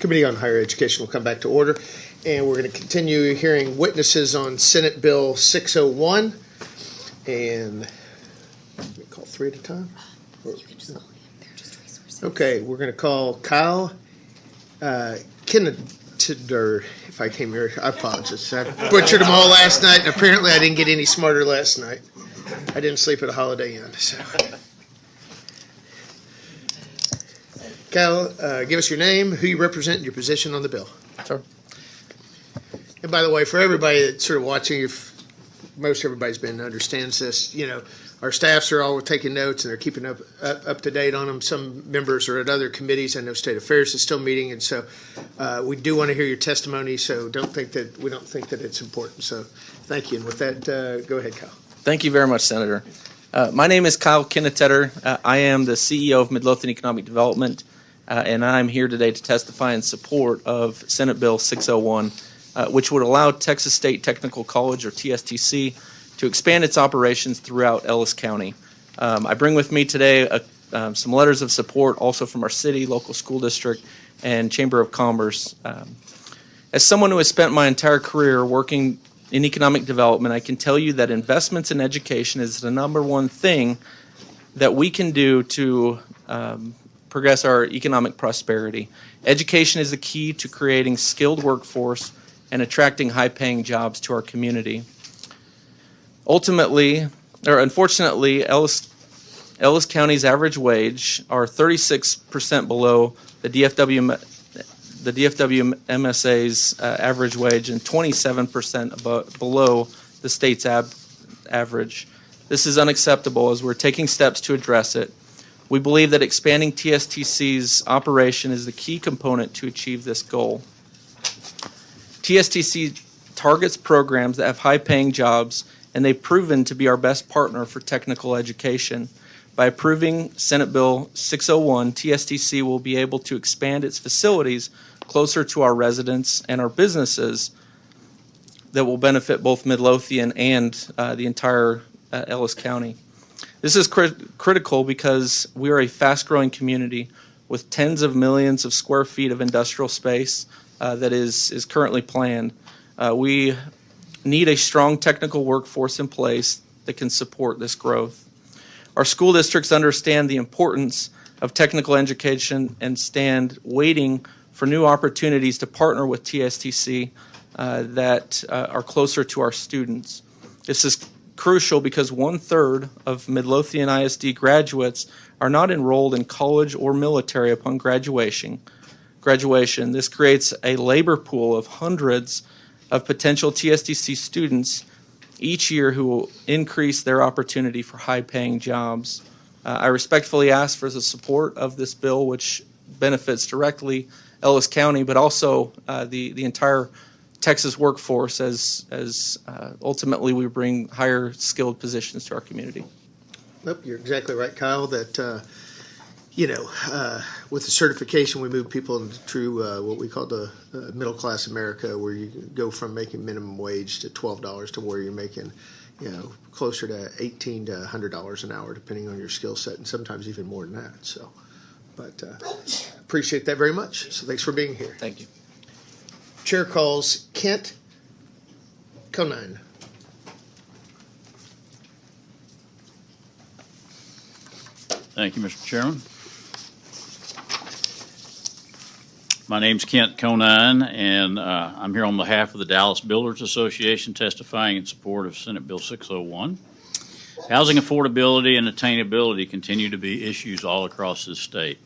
Committee on Higher Education will come back to order, and we're going to continue hearing witnesses on Senate Bill 601. And we call three at a time? You can just call him. They're just resources. Okay, we're going to call Kyle Kinneteder. If I came here, I apologize. I butchered them all last night, and apparently I didn't get any smarter last night. I didn't sleep at a Holiday Inn. So. Kyle, give us your name, who you represent, and your position on the bill. Sure. And by the way, for everybody that's sort of watching, if most everybody's been understands this, our staffs are all taking notes and they're keeping up to date on them. Some members are at other committees. I know State Affairs is still meeting, and so we do want to hear your testimony. So we don't think that it's important. So thank you. And with that, go ahead, Kyle. Thank you very much, Senator. My name is Kyle Kinneteder. I am the CEO of Midlothian Economic Development, and I'm here today to testify in support of Senate Bill 601, which would allow Texas State Technical College, or TSTC, to expand its operations throughout Ellis County. I bring with me today some letters of support also from our city, local school district, and Chamber of Commerce. As someone who has spent my entire career working in economic development, I can tell you that investments in education is the number one thing that we can do to progress our economic prosperity. Education is the key to creating skilled workforce and attracting high-paying jobs to our community. Unfortunately, Ellis County's average wage are 36% below the DFW MSA's average wage and 27% below the state's average. This is unacceptable as we're taking steps to address it. We believe that expanding TSTC's operation is the key component to achieve this goal. TSTC targets programs that have high-paying jobs, and they've proven to be our best partner for technical education. By approving Senate Bill 601, TSTC will be able to expand its facilities closer to our residents and our businesses that will benefit both Midlothian and the entire Ellis County. This is critical because we are a fast-growing community with tens of millions of square feet of industrial space that is currently planned. We need a strong technical workforce in place that can support this growth. Our school districts understand the importance of technical education and stand waiting for new opportunities to partner with TSTC that are closer to our students. This is crucial because 1/3 of Midlothian ISD graduates are not enrolled in college or military upon graduation. This creates a labor pool of hundreds of potential TSTC students each year who will increase their opportunity for high-paying jobs. I respectfully ask for the support of this bill, which benefits directly Ellis County, but also the entire Texas workforce as ultimately we bring higher skilled positions to our community. Nope, you're exactly right, Kyle, that with the certification, we move people into true what we call the middle-class America, where you go from making minimum wage to $12 to where you're making, closer to $18 to $100 an hour, depending on your skill set, and sometimes even more than that. So, but appreciate that very much. So thanks for being here. Thank you. Chair calls Kent Conine. Thank you, Mr. Chairman. My name's Kent Conine, and I'm here on behalf of the Dallas Builders Association testifying in support of Senate Bill 601. Housing affordability and attainability continue to be issues all across this state.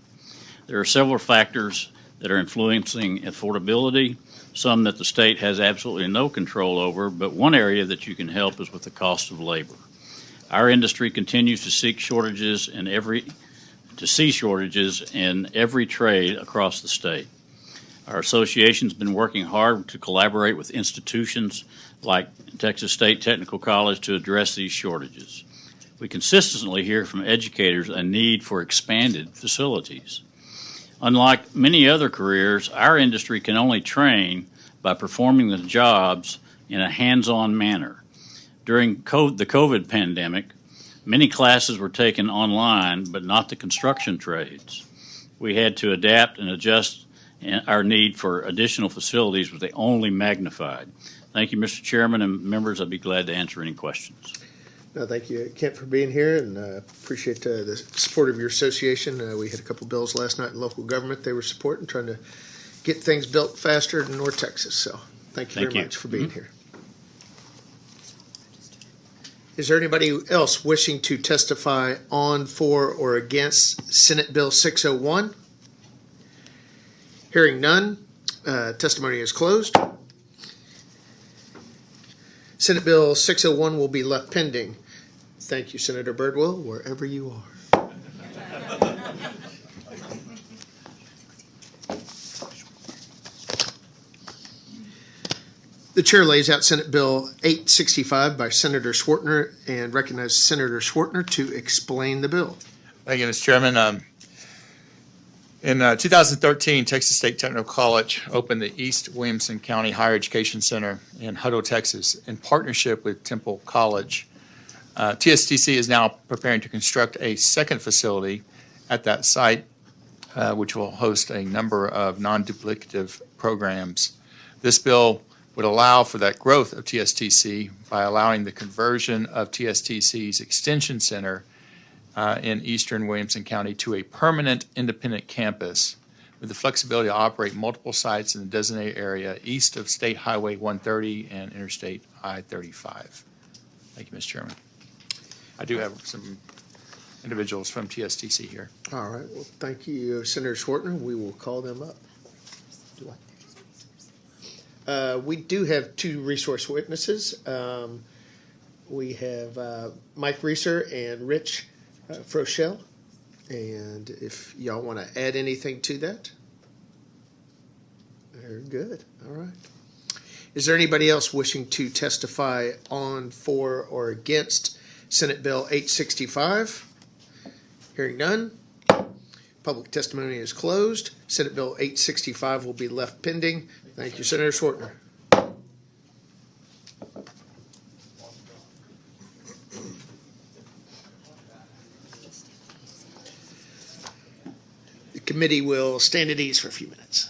There are several factors that are influencing affordability, some that the state has absolutely no control over, but one area that you can help is with the cost of labor. Our industry continues to see shortages in every trade across the state. Our association's been working hard to collaborate with institutions like Texas State Technical College to address these shortages. We consistently hear from educators a need for expanded facilities. Unlike many other careers, our industry can only train by performing the jobs in a hands-on manner. During the COVID pandemic, many classes were taken online, but not the construction trades. We had to adapt and adjust and our need for additional facilities was only magnified. Thank you, Mr. Chairman and members. I'd be glad to answer any questions. No, thank you, Kent, for being here, and appreciate the support of your association. We had a couple bills last night in local government they were supporting, trying to get things built faster in North Texas. So thank you very much for being here. Is there anybody else wishing to testify on, for, or against Senate Bill 601? Hearing none, testimony is closed. Senate Bill 601 will be left pending. Thank you, Senator Birdwell, wherever you are. The chair lays out Senate Bill 865 by Senator Schwartner and recognizes Senator Schwartner to explain the bill. Thank you, Mr. Chairman. In 2013, Texas State Technical College opened the East Williamson County Higher Education Center in Hutto, Texas, in partnership with Temple College. TSTC is now preparing to construct a second facility at that site, which will host a number of non-duplicative programs. This bill would allow for that growth of TSTC by allowing the conversion of TSTC's Extension Center in eastern Williamson County to a permanent independent campus with the flexibility to operate multiple sites in the designated area east of State Highway 130 and Interstate I-35. Thank you, Mr. Chairman. I do have some individuals from TSTC here. All right. Well, thank you, Senator Schwartner. We will call them up. We do have two resource witnesses. We have Mike Reeser and Rich Froschel. And if y'all want to add anything to that. Very good. All right. Is there anybody else wishing to testify on, for, or against Senate Bill 865? Hearing none. Public testimony is closed. Senate Bill 865 will be left pending. Thank you, Senator Schwartner. The committee will stand at ease for a few minutes.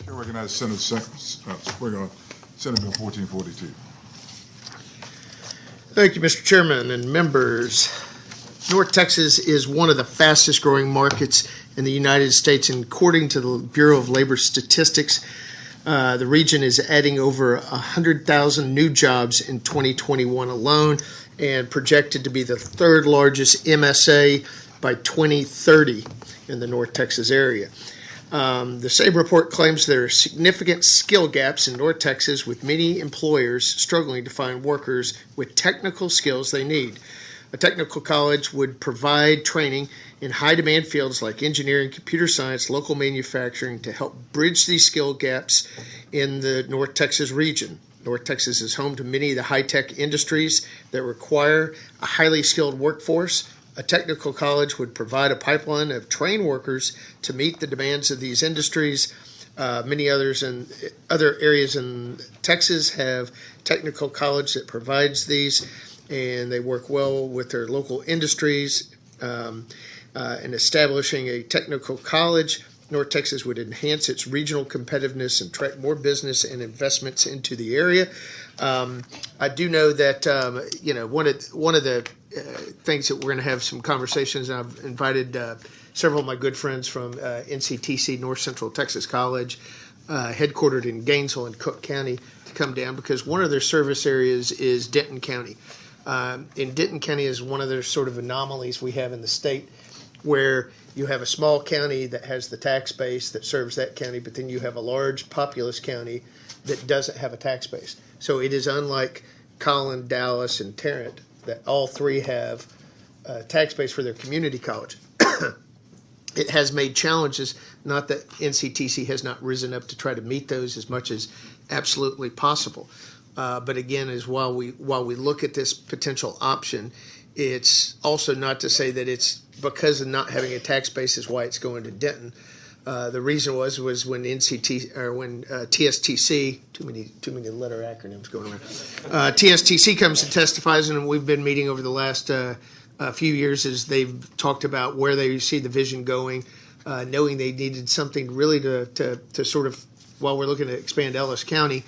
I recognize Senator Bill 1442. Thank you, Mr. Chairman and members. North Texas is one of the fastest growing markets in the United States, and according to the Bureau of Labor Statistics, the region is adding over 100,000 new jobs in 2021 alone, and projected to be the third largest MSA by 2030 in the North Texas area. The same report claims there are significant skill gaps in North Texas, with many employers struggling to find workers with technical skills they need. A technical college would provide training in high-demand fields like engineering, computer science, local manufacturing to help bridge these skill gaps in the North Texas region. North Texas is home to many of the high-tech industries that require a highly skilled workforce. A technical college would provide a pipeline of trained workers to meet the demands of these industries. Many others in other areas in Texas have technical college that provides these, and they work well with their local industries. In establishing a technical college, North Texas would enhance its regional competitiveness and attract more business and investments into the area. I do know that one of the things that we're going to have some conversations, and I've invited several of my good friends from NCTC, North Central Texas College, headquartered in Gainesville and Cook County, to come down, because one of their service areas is Denton County. And Denton County is one of the sort of anomalies we have in the state, where you have a small county that has the tax base that serves that county, but then you have a large populous county that doesn't have a tax base. So it is unlike Collin, Dallas, and Tarrant, that all three have a tax base for their community college. It has made challenges, not that NCTC has not risen up to try to meet those as much as absolutely possible. But again, while we look at this potential option, it's also not to say that it's because of not having a tax base is why it's going to Denton. The reason was when TSTC, too many letter acronyms going around. TSTC comes and testifies, and we've been meeting over the last few years as they've talked about where they see the vision going, knowing they needed something really to sort of, while we're looking to expand Ellis County,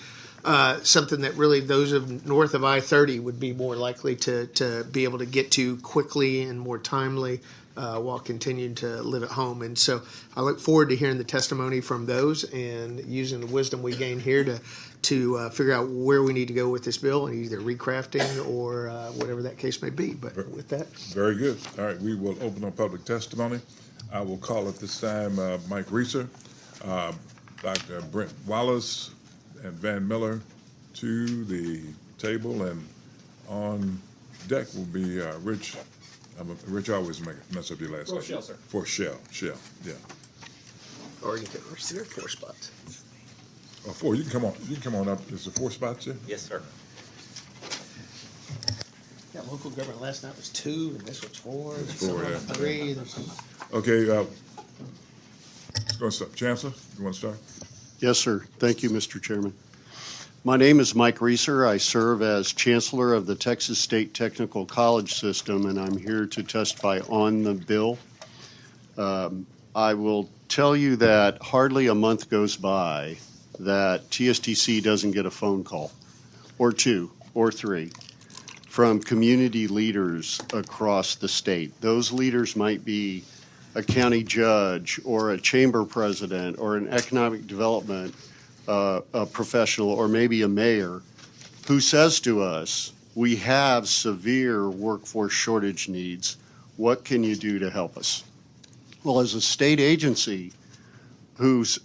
something that really those of north of I-30 would be more likely to be able to get to quickly and more timely while continuing to live at home. And so I look forward to hearing the testimony from those and using the wisdom we gain here to figure out where we need to go with this bill, and either recrafting or whatever that case may be. But with that. Very good. All right, we will open up public testimony. I will call at this time Mike Reeser, Dr. Brent Wallace, and Van Miller to the table, and on deck will be Rich. Rich always mess up your last name. Shell, sir. Shell, yeah. Or you can, there are 4 spots. Oh, 4. You can come on up. Is there 4 spots there? Yes, sir. Yeah, local government last night was 2, and this one's 4. It's 4, yeah. 3. Okay. Go and start. Chancellor, you want to start? Yes, sir. Thank you, Mr. Chairman. My name is Mike Reeser. I serve as Chancellor of the Texas State Technical College System, and I'm here to testify on the bill. I will tell you that hardly a month goes by that TSTC doesn't get a phone call, or 2, or 3, from community leaders across the state. Those leaders might be a county judge or a chamber president or an economic development a professional, or maybe a mayor, who says to us, we have severe workforce shortage needs. What can you do to help us? Well, as a state agency who's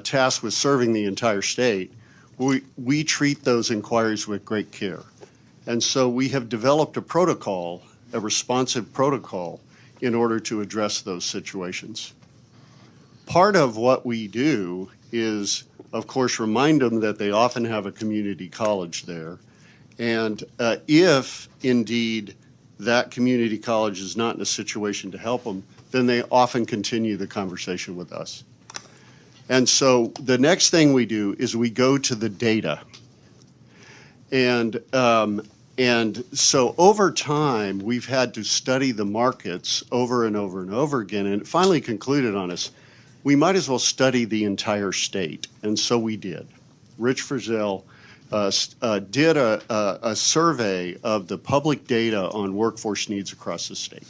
tasked with serving the entire state, we treat those inquiries with great care. And so we have developed a protocol, a responsive protocol, in order to address those situations. Part of what we do is, of course, remind them that they often have a community college there. And if indeed that community college is not in a situation to help them, then they often continue the conversation with us. And so the next thing we do is we go to the data. And so over time, we've had to study the markets over and over and over again, and it finally concluded on us, we might as well study the entire state. And so we did. Rich Frizzell did a survey of the public data on workforce needs across the state.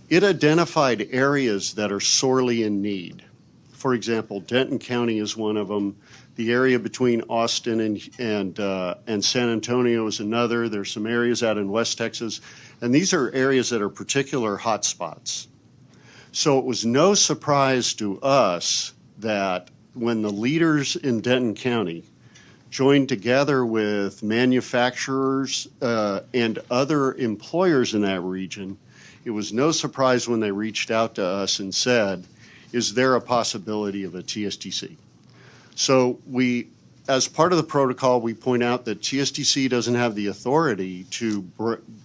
It identified areas that are sorely in need. For example, Denton County is one of them. The area between Austin and San Antonio is another. There's some areas out in West Texas, and these are areas that are particular hotspots. So it was no surprise to us that when the leaders in Denton County joined together with manufacturers and other employers in that region, it was no surprise when they reached out to us and said, is there a possibility of a TSTC? So we, as part of the protocol, we point out that TSTC doesn't have the authority to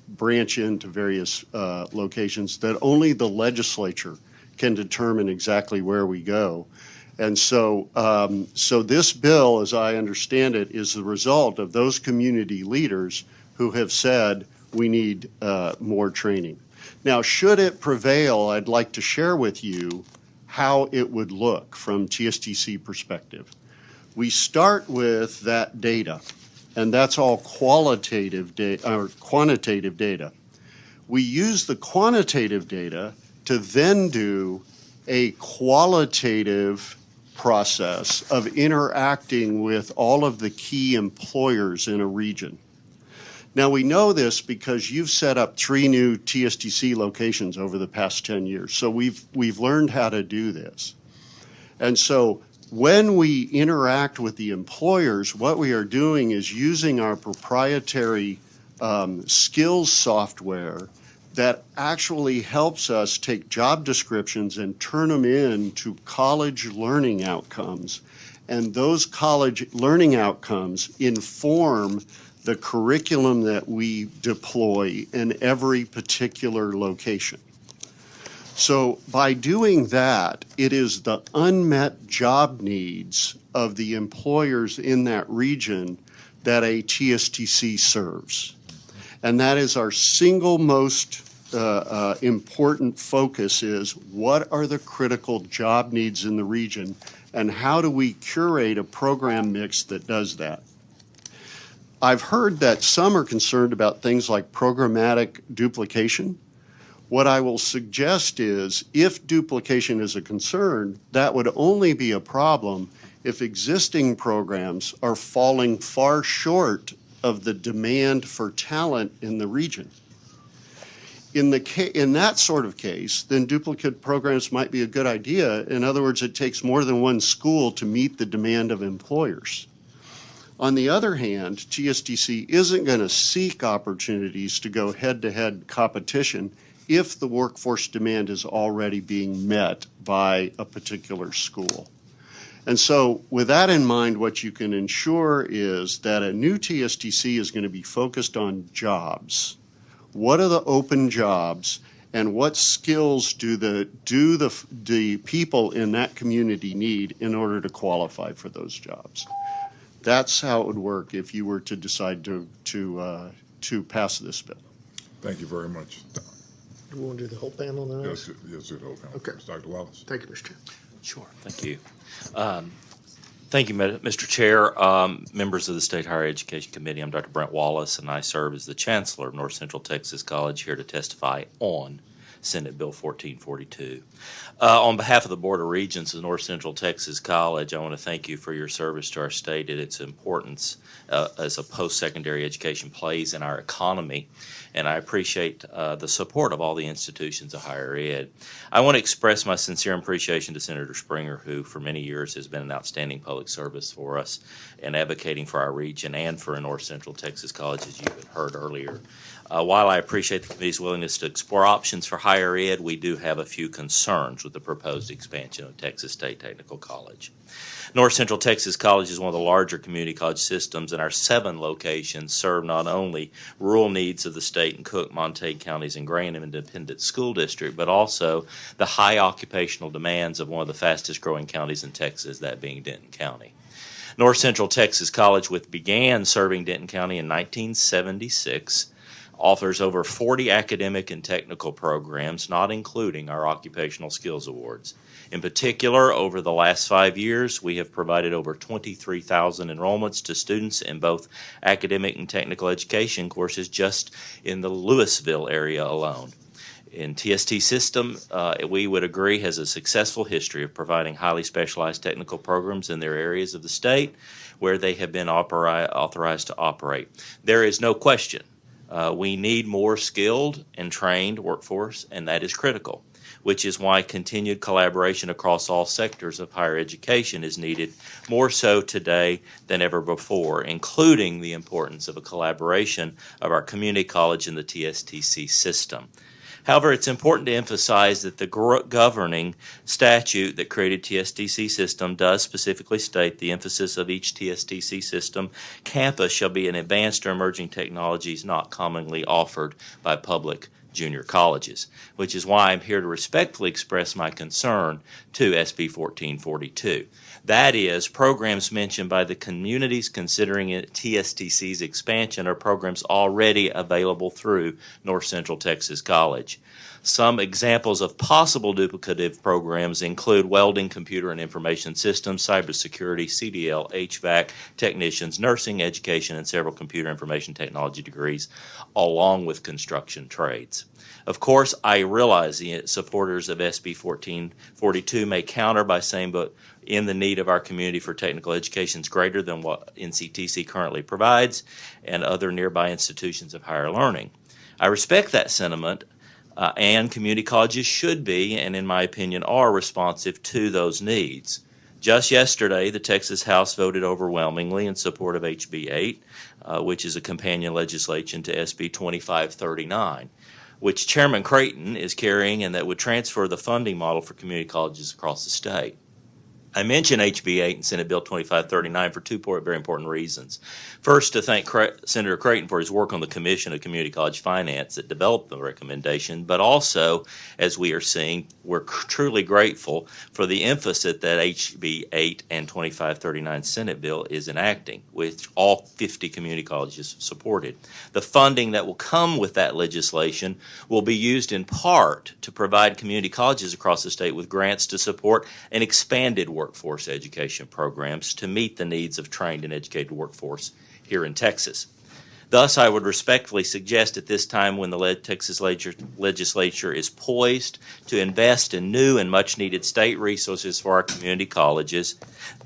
branch into various locations, that only the legislature can determine exactly where we go. And so, so this bill, as I understand it, is the result of those community leaders who have said we need more training. Now, should it prevail, I'd like to share with you how it would look from TSTC perspective. We start with that data, and that's all qualitative data or quantitative data. We use the quantitative data to then do a qualitative process of interacting with all of the key employers in a region. Now, we know this because you've set up 3 new TSTC locations over the past 10 years. So we've learned how to do this. And so when we interact with the employers, what we are doing is using our proprietary skills software that actually helps us take job descriptions and turn them into college learning outcomes. And those college learning outcomes inform the curriculum that we deploy in every particular location. So by doing that, it is the unmet job needs of the employers in that region that a TSTC serves. And that is our single most important focus, is what are the critical job needs in the region, and how do we curate a program mix that does that? I've heard that some are concerned about things like programmatic duplication. What I will suggest is, if duplication is a concern, that would only be a problem if existing programs are falling far short of the demand for talent in the region. In that sort of case, then duplicate programs might be a good idea. In other words, it takes more than one school to meet the demand of employers. On the other hand, TSTC isn't going to seek opportunities to go head-to-head competition if the workforce demand is already being met by a particular school. And so with that in mind, what you can ensure is that a new TSTC is going to be focused on jobs. What are the open jobs, and what skills do the people in that community need in order to qualify for those jobs? That's how it would work if you were to decide to pass this bill. Thank you very much. Do we want to do the whole panel now? Yes, do the whole panel. Okay. Dr. Wallace. Thank you, Mr. Chair. Sure, thank you. Thank you, Mr. Chair, members of the State Higher Education Committee. I'm Dr. Brent Wallace, and I serve as the Chancellor of North Central Texas College, here to testify on Senate Bill 1442. On behalf of the Board of Regents of North Central Texas College, I want to thank you for your service to our state and its importance as a post-secondary education plays in our economy, and I appreciate the support of all the institutions of higher ed. I want to express my sincere appreciation to Senator Springer, who for many years has been an outstanding public service for us and advocating for our region and for North Central Texas College, as you heard earlier. While I appreciate the committee's willingness to explore options for higher ed, we do have a few concerns with the proposed expansion of Texas State Technical College. North Central Texas College is one of the larger community college systems, and our 7 locations serve not only rural needs of the state in Cook, Montague counties, and Graham Independent School District, but also the high occupational demands of one of the fastest growing counties in Texas, that being Denton County. North Central Texas College, which began serving Denton County in 1976, offers over 40 academic and technical programs, not including our occupational skills awards. In particular, over the last 5 years, we have provided over 23,000 enrollments to students in both academic and technical education courses just in the Louisville area alone. In TST system, we would agree has a successful history of providing highly specialized technical programs in their areas of the state where they have been authorized to operate. There is no question we need more skilled and trained workforce, and that is critical, which is why continued collaboration across all sectors of higher education is needed more so today than ever before, including the importance of a collaboration of our community college and the TSTC system. However, it's important to emphasize that the governing statute that created TSTC system does specifically state the emphasis of each TSTC system campus shall be in advanced or emerging technologies not commonly offered by public junior colleges, which is why I'm here to respectfully express my concern to SB 1442. That is, programs mentioned by the communities considering TSTC's expansion are programs already available through North Central Texas College. Some examples of possible duplicative programs include welding, computer and information systems, cybersecurity, CDL, HVAC, technicians, nursing, education, and several computer information technology degrees, along with construction trades. Of course, I realize the supporters of SB 1442 may counter by saying, but in the need of our community for technical education is greater than what NCTC currently provides and other nearby institutions of higher learning. I respect that sentiment, and community colleges should be, and in my opinion are, responsive to those needs. Just yesterday, the Texas House voted overwhelmingly in support of HB 8, which is a companion legislation to SB 2539. Which Chairman Creighton is carrying, and that would transfer the funding model for community colleges across the state. I mention HB 8 and Senate Bill 2539 for two very important reasons. First, to thank Senator Creighton for his work on the Commission of Community College Finance that developed the recommendation, but also, as we are seeing, we're truly grateful for the emphasis that HB 8 and 2539 Senate Bill is enacting, which all 50 community colleges supported. The funding that will come with that legislation will be used in part to provide community colleges across the state with grants to support an expanded workforce education programs to meet the needs of trained and educated workforce here in Texas. Thus, I would respectfully suggest at this time when the Texas legislature is poised to invest in new and much-needed state resources for our community colleges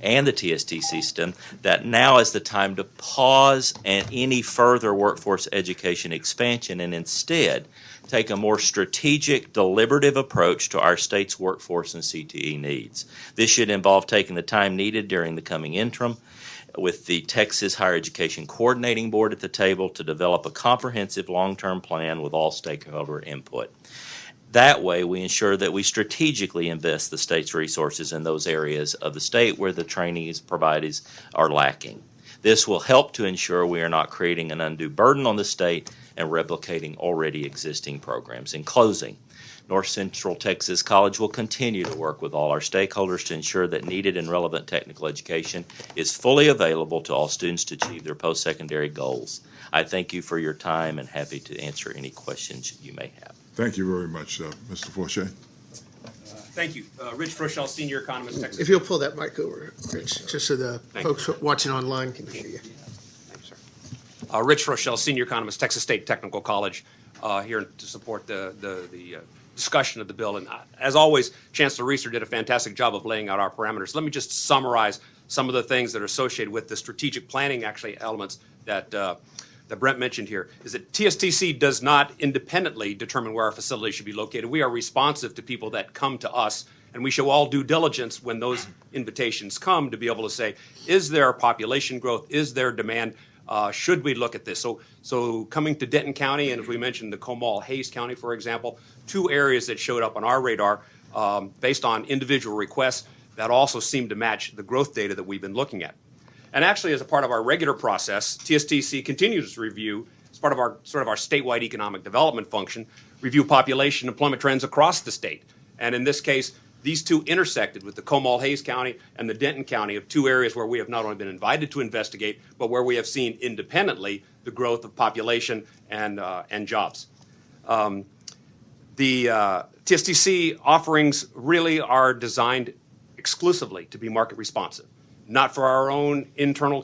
and the TST system, that now is the time to pause any further workforce education expansion and instead take a more strategic, deliberative approach to our state's workforce and CTE needs. This should involve taking the time needed during the coming interim with the Texas Higher Education Coordinating Board at the table to develop a comprehensive long-term plan with all stakeholder input. That way, we ensure that we strategically invest the state's resources in those areas of the state where the trainees provided are lacking. This will help to ensure we are not creating an undue burden on the state and replicating already existing programs. In closing, North Central Texas College will continue to work with all our stakeholders to ensure that needed and relevant technical education is fully available to all students to achieve their post-secondary goals. I thank you for your time and happy to answer any questions you may have. Thank you very much, Mr. Forche. Thank you. Rich Froschel, Senior Economist, Texas. If you'll pull that mic over, Rich, just so the Thank you. folks watching online can hear you. Thanks, sir. Rich Froschel, Senior Economist, Texas State Technical College, here to support the discussion of the bill. And as always, Chancellor Reeser did a fantastic job of laying out our parameters. Let me just summarize some of the things that are associated with the strategic planning elements that Brent mentioned here. Is that TSTC does not independently determine where our facility should be located. We are responsive to people that come to us, and we show all due diligence when those invitations come to be able to say, is there population growth? Is there demand? Should we look at this? So coming to Denton County, and as we mentioned, the Comal-Hayes County, for example, two areas that showed up on our radar based on individual requests that also seem to match the growth data that we've been looking at. And actually, as a part of our regular process, TSTC continues to review, as part of our statewide economic development function, review population employment trends across the state. And in this case, these two intersected with the Comal-Hayes County and the Denton County of two areas where we have not only been invited to investigate, but where we have seen independently the growth of population and jobs. The TSTC offerings really are designed exclusively to be market responsive, not for our own internal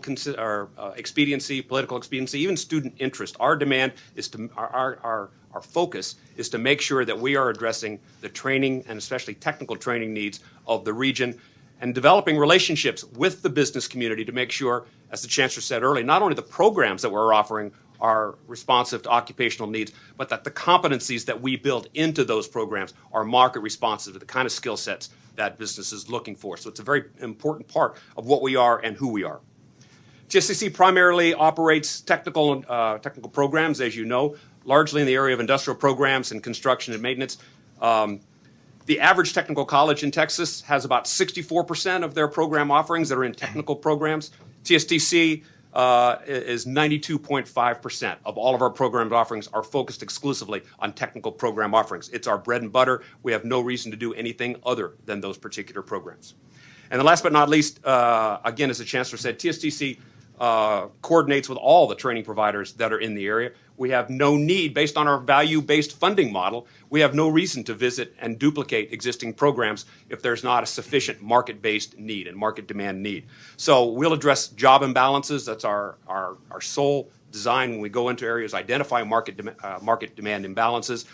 expediency, political expediency, even student interest. Our demand is to, our focus is to make sure that we are addressing the training and especially technical training needs of the region and developing relationships with the business community to make sure, as the Chancellor said earlier, not only the programs that we're offering are responsive to occupational needs, but that the competencies that we build into those programs are market responsive to the kind of skill sets that business is looking for. So it's a very important part of what we are and who we are. TSTC primarily operates technical programs, as you know, largely in the area of industrial programs and construction and maintenance. The average technical college in Texas has about 64% of their program offerings that are in technical programs. TSTC is 92.5% of all of our program offerings are focused exclusively on technical program offerings. It's our bread and butter. We have no reason to do anything other than those particular programs. And then last but not least, again, as the Chancellor said, TSTC coordinates with all the training providers that are in the area. We have no need, based on our value-based funding model, we have no reason to visit and duplicate existing programs if there's not a sufficient market-based need and market demand need. So we'll address job imbalances. That's our sole design when we go into areas, identify market demand imbalances.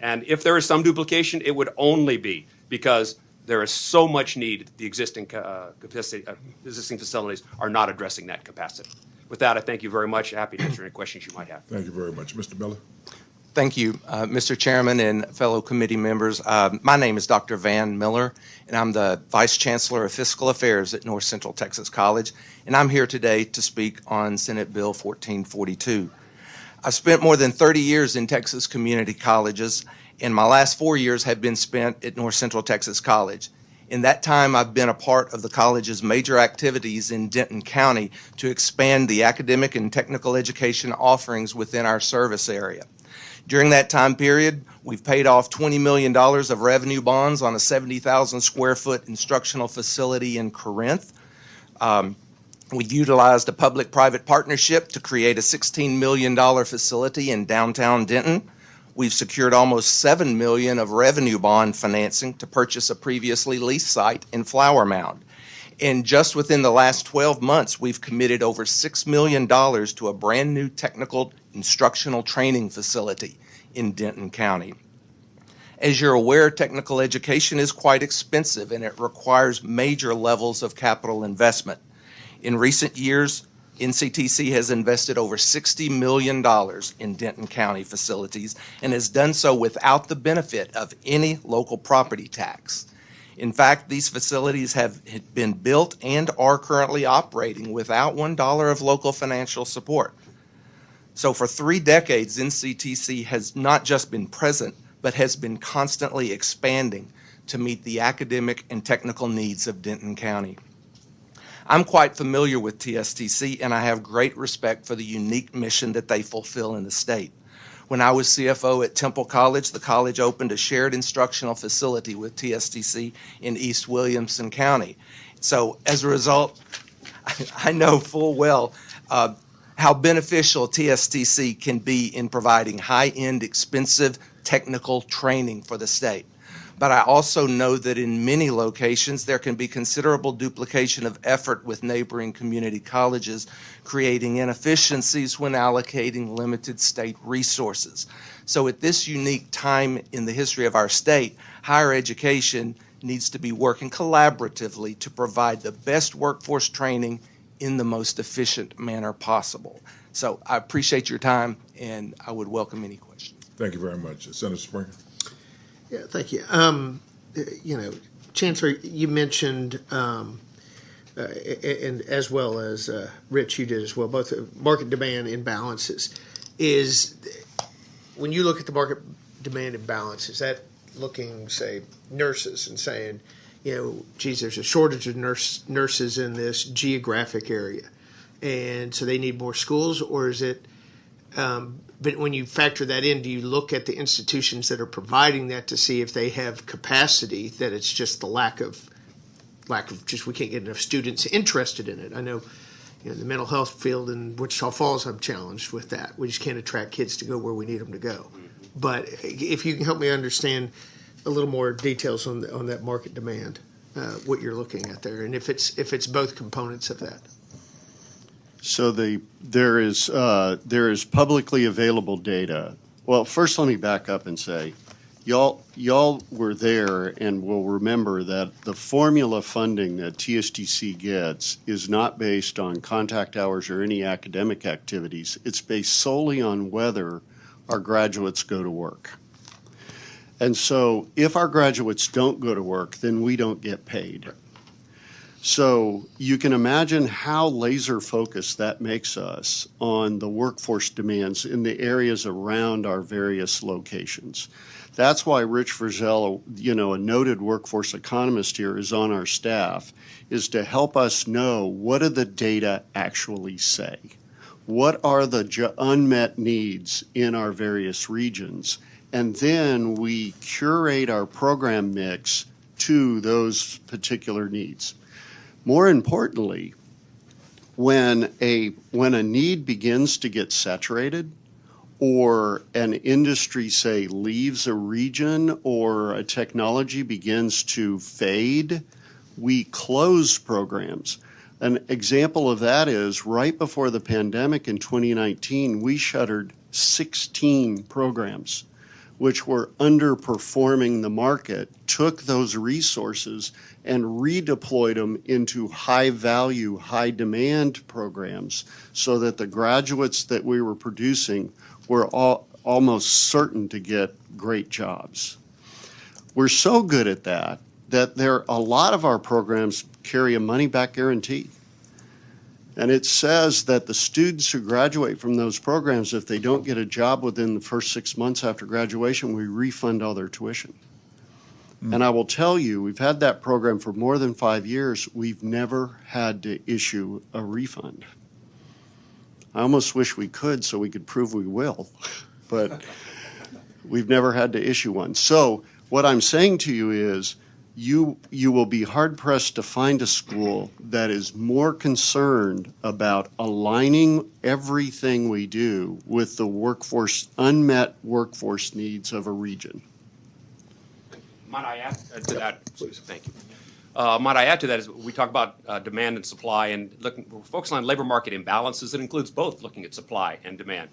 And if there is some duplication, it would only be because there is so much need, the existing facilities are not addressing that capacity. With that, I thank you very much. Happy to answer any questions you might have. Thank you very much. Mr. Miller? Thank you, Mr. Chairman and fellow committee members. My name is Dr. Van Miller, and I'm the Vice Chancellor of Fiscal Affairs at North Central Texas College, and I'm here today to speak on Senate Bill 1442. I've spent more than 30 years in Texas community colleges, and my last 4 years have been spent at North Central Texas College. In that time, I've been a part of the college's major activities in Denton County to expand the academic and technical education offerings within our service area. During that time period, we've paid off $20 million of revenue bonds on a 70,000 square foot instructional facility in Corinth. We've utilized a public-private partnership to create a $16 million facility in downtown Denton. We've secured almost $7 million of revenue bond financing to purchase a previously leased site in Flower Mound. And just within the last 12 months, we've committed over $6 million to a brand new technical instructional training facility in Denton County. As you're aware, technical education is quite expensive and it requires major levels of capital investment. In recent years, NCTC has invested over $60 million in Denton County facilities and has done so without the benefit of any local property tax. In fact, these facilities have been built and are currently operating without $1 of local financial support. So for 3 decades, NCTC has not just been present, but has been constantly expanding to meet the academic and technical needs of Denton County. I'm quite familiar with TSTC, and I have great respect for the unique mission that they fulfill in the state. When I was CFO at Temple College, the college opened a shared instructional facility with TSTC in East Williamson County. So as a result, I know full well how beneficial TSTC can be in providing high-end, expensive technical training for the state. But I also know that in many locations there can be considerable duplication of effort with neighboring community colleges, creating inefficiencies when allocating limited state resources. So at this unique time in the history of our state, higher education needs to be working collaboratively to provide the best workforce training in the most efficient manner possible. So I appreciate your time, and I would welcome any questions. Thank you very much. Senator Springer? Yeah, thank you. Chancellor, you mentioned, and as well as Rich, you did as well, both market demand imbalances. Is when you look at the market demand imbalance, is that looking, say, nurses and saying, geez, there's a shortage of nurses in this geographic area, and so they need more schools, or is it? But when you factor that in, do you look at the institutions that are providing that to see if they have capacity, that it's just the lack of just we can't get enough students interested in it? I know, the mental health field in Wichita Falls, I'm challenged with that. We just can't attract kids to go where we need them to go. But if you can help me understand a little more details on that market demand, what you're looking at there, and if it's both components of that. So there is publicly available data. Well, first let me back up and say, y'all were there and will remember that the formula funding that TSTC gets is not based on contact hours or any academic activities. It's based solely on whether our graduates go to work. And so if our graduates don't go to work, then we don't get paid. So you can imagine how laser focused that makes us on the workforce demands in the areas around our various locations. That's why Rich Frizzell, a noted workforce economist here, is on our staff, is to help us know what do the data actually say? What are the unmet needs in our various regions? And then we curate our program mix to those particular needs. More importantly, when a need begins to get saturated, or an industry, say, leaves a region, or a technology begins to fade, we close programs. An example of that is right before the pandemic in 2019, we shuttered 16 programs, which were underperforming the market, took those resources and redeployed them into high-value, high-demand programs so that the graduates that we were producing were almost certain to get great jobs. We're so good at that a lot of our programs carry a money-back guarantee. And it says that the students who graduate from those programs, if they don't get a job within the first 6 months after graduation, we refund all their tuition. And I will tell you, we've had that program for more than 5 years. We've never had to issue a refund. I almost wish we could so we could prove we will, but we've never had to issue one. So what I'm saying to you is you will be hard-pressed to find a school that is more concerned about aligning everything we do with the unmet workforce needs of a region. Might I add to that? Please. Thank you. Might I add to that is we talk about demand and supply, and we're focusing on labor market imbalances. It includes both looking at supply and demand.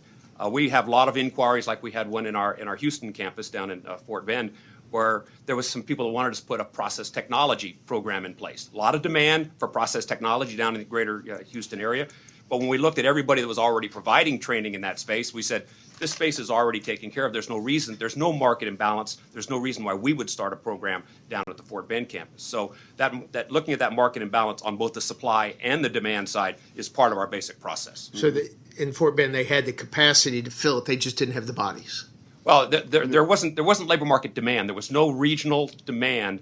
We have a lot of inquiries, like we had one in our Houston campus down in Fort Bend, where there was some people that wanted us to put a process technology program in place. A lot of demand for process technology down in the greater Houston area. But when we looked at everybody that was already providing training in that space, we said, this space is already taken care of. There's no reason, there's no market imbalance. There's no reason why we would start a program down at the Fort Bend campus. So that looking at that market imbalance on both the supply and the demand side is part of our basic process. So in Fort Bend, they had the capacity to fill it, they just didn't have the bodies. Well, there wasn't labor market demand. There was no regional demand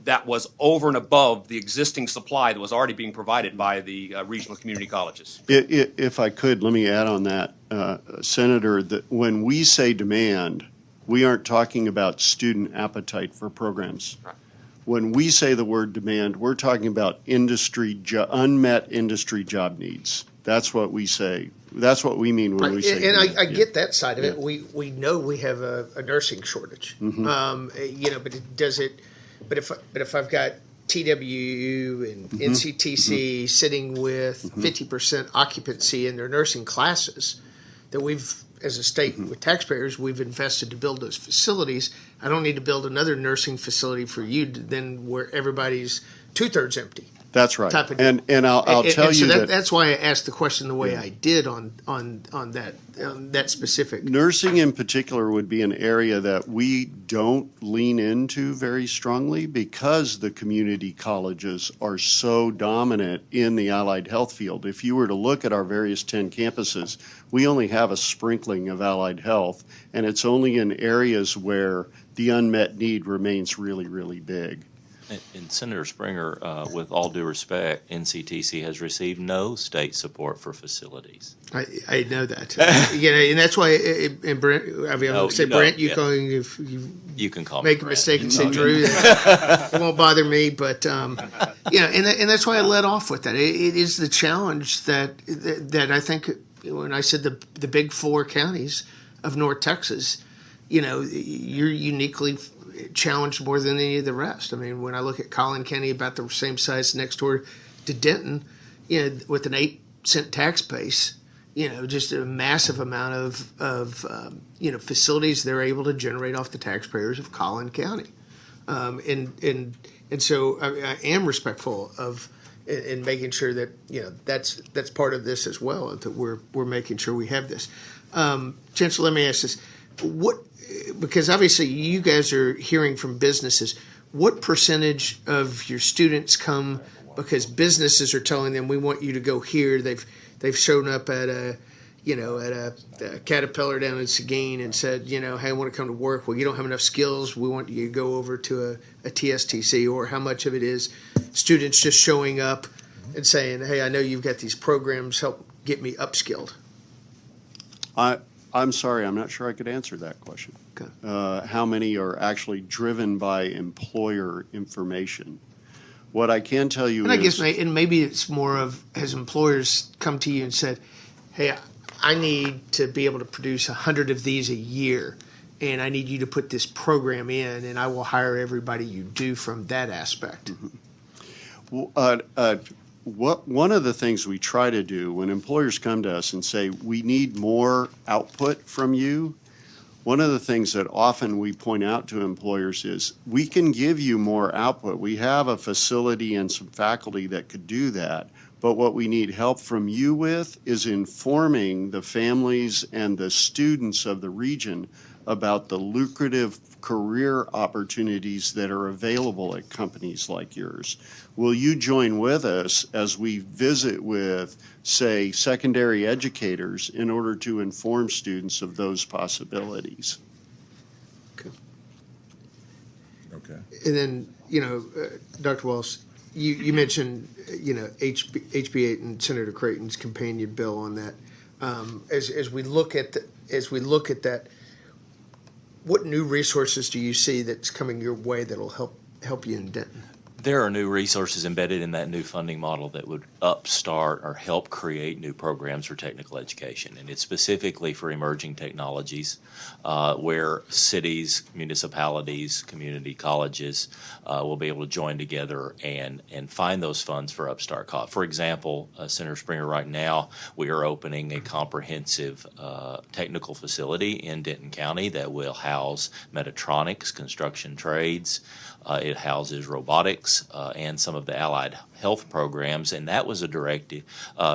that was over and above the existing supply that was already being provided by the regional community colleges. If I could, let me add on that, Senator, that when we say demand, we aren't talking about student appetite for programs. Right. When we say the word demand, we're talking about unmet industry job needs. That's what we say. That's what we mean when we say demand. I get that side of it. We know we have a nursing shortage. Mm-hmm. But if I've got TWU and NCTC sitting with 50% occupancy in their nursing classes, that we've, as a state with taxpayers, we've invested to build those facilities. I don't need to build another nursing facility for you then where everybody's 2/3 empty. That's right. Type of deal. And I'll tell you that that's why I asked the question the way I did on that specific. Nursing in particular would be an area that we don't lean into very strongly because the community colleges are so dominant in the allied health field. If you were to look at our various 10 campuses, we only have a sprinkling of allied health, and it's only in areas where the unmet need remains really, really big. And Senator Springer, with all due respect, NCTC has received no state support for facilities. I know that, and that's why. And Brent, Brent, you can call make me a mistake and say Drew. It won't bother me, but and that's why I led off with that. It is the challenge that I think when I said the big four counties of North Texas, you're uniquely challenged more than any of the rest. I mean, when I look at Collin County, about the same size next door to Denton, with an 8-cent tax base, just a massive amount of facilities they're able to generate off the taxpayers of Collin County. And so I am respectful of in making sure that that's part of this as well, that we're making sure we have this. Chancellor, let me ask this: because obviously you guys are hearing from businesses, what percentage of your students come because businesses are telling them we want you to go here? They've shown up at a Caterpillar down in Seguin and said, hey, I want to come to work. Well, you don't have enough skills. We want you to go over to a TSTC. Or how much of it is students just showing up and saying, hey, I know you've got these programs, help get me upskilled? I'm sorry, I'm not sure I could answer that question. Okay. How many are actually driven by employer information? What I can tell you And is... I guess maybe it's more of, has employers come to you and said, hey, I need to be able to produce 100 of these a year, and I need you to put this program in, and I will hire everybody you do from that aspect. One of the things we try to do when employers come to us and say, we need more output from you, one of the things that often we point out to employers is, we can give you more output. We have a facility and some faculty that could do that. But what we need help from you with is informing the families and the students of the region about the lucrative career opportunities that are available at companies like yours. Will you join with us as we visit with, say, secondary educators in order to inform students of those possibilities? Okay. And then, Dr. Walsh, you mentioned, HB8 and Senator Creighton's companion bill on that. As we look at that, what new resources do you see that's coming your way that'll help you in Denton? There are new resources embedded in that new funding model that would upstart or help create new programs for technical education. And it's specifically for emerging technologies where cities, municipalities, community colleges will be able to join together and find those funds for upstart cost. For example, Senator Springer, right now we are opening a comprehensive technical facility in Denton County that will house Metatronics, construction trades. It houses robotics and some of the allied health programs, and that was a direct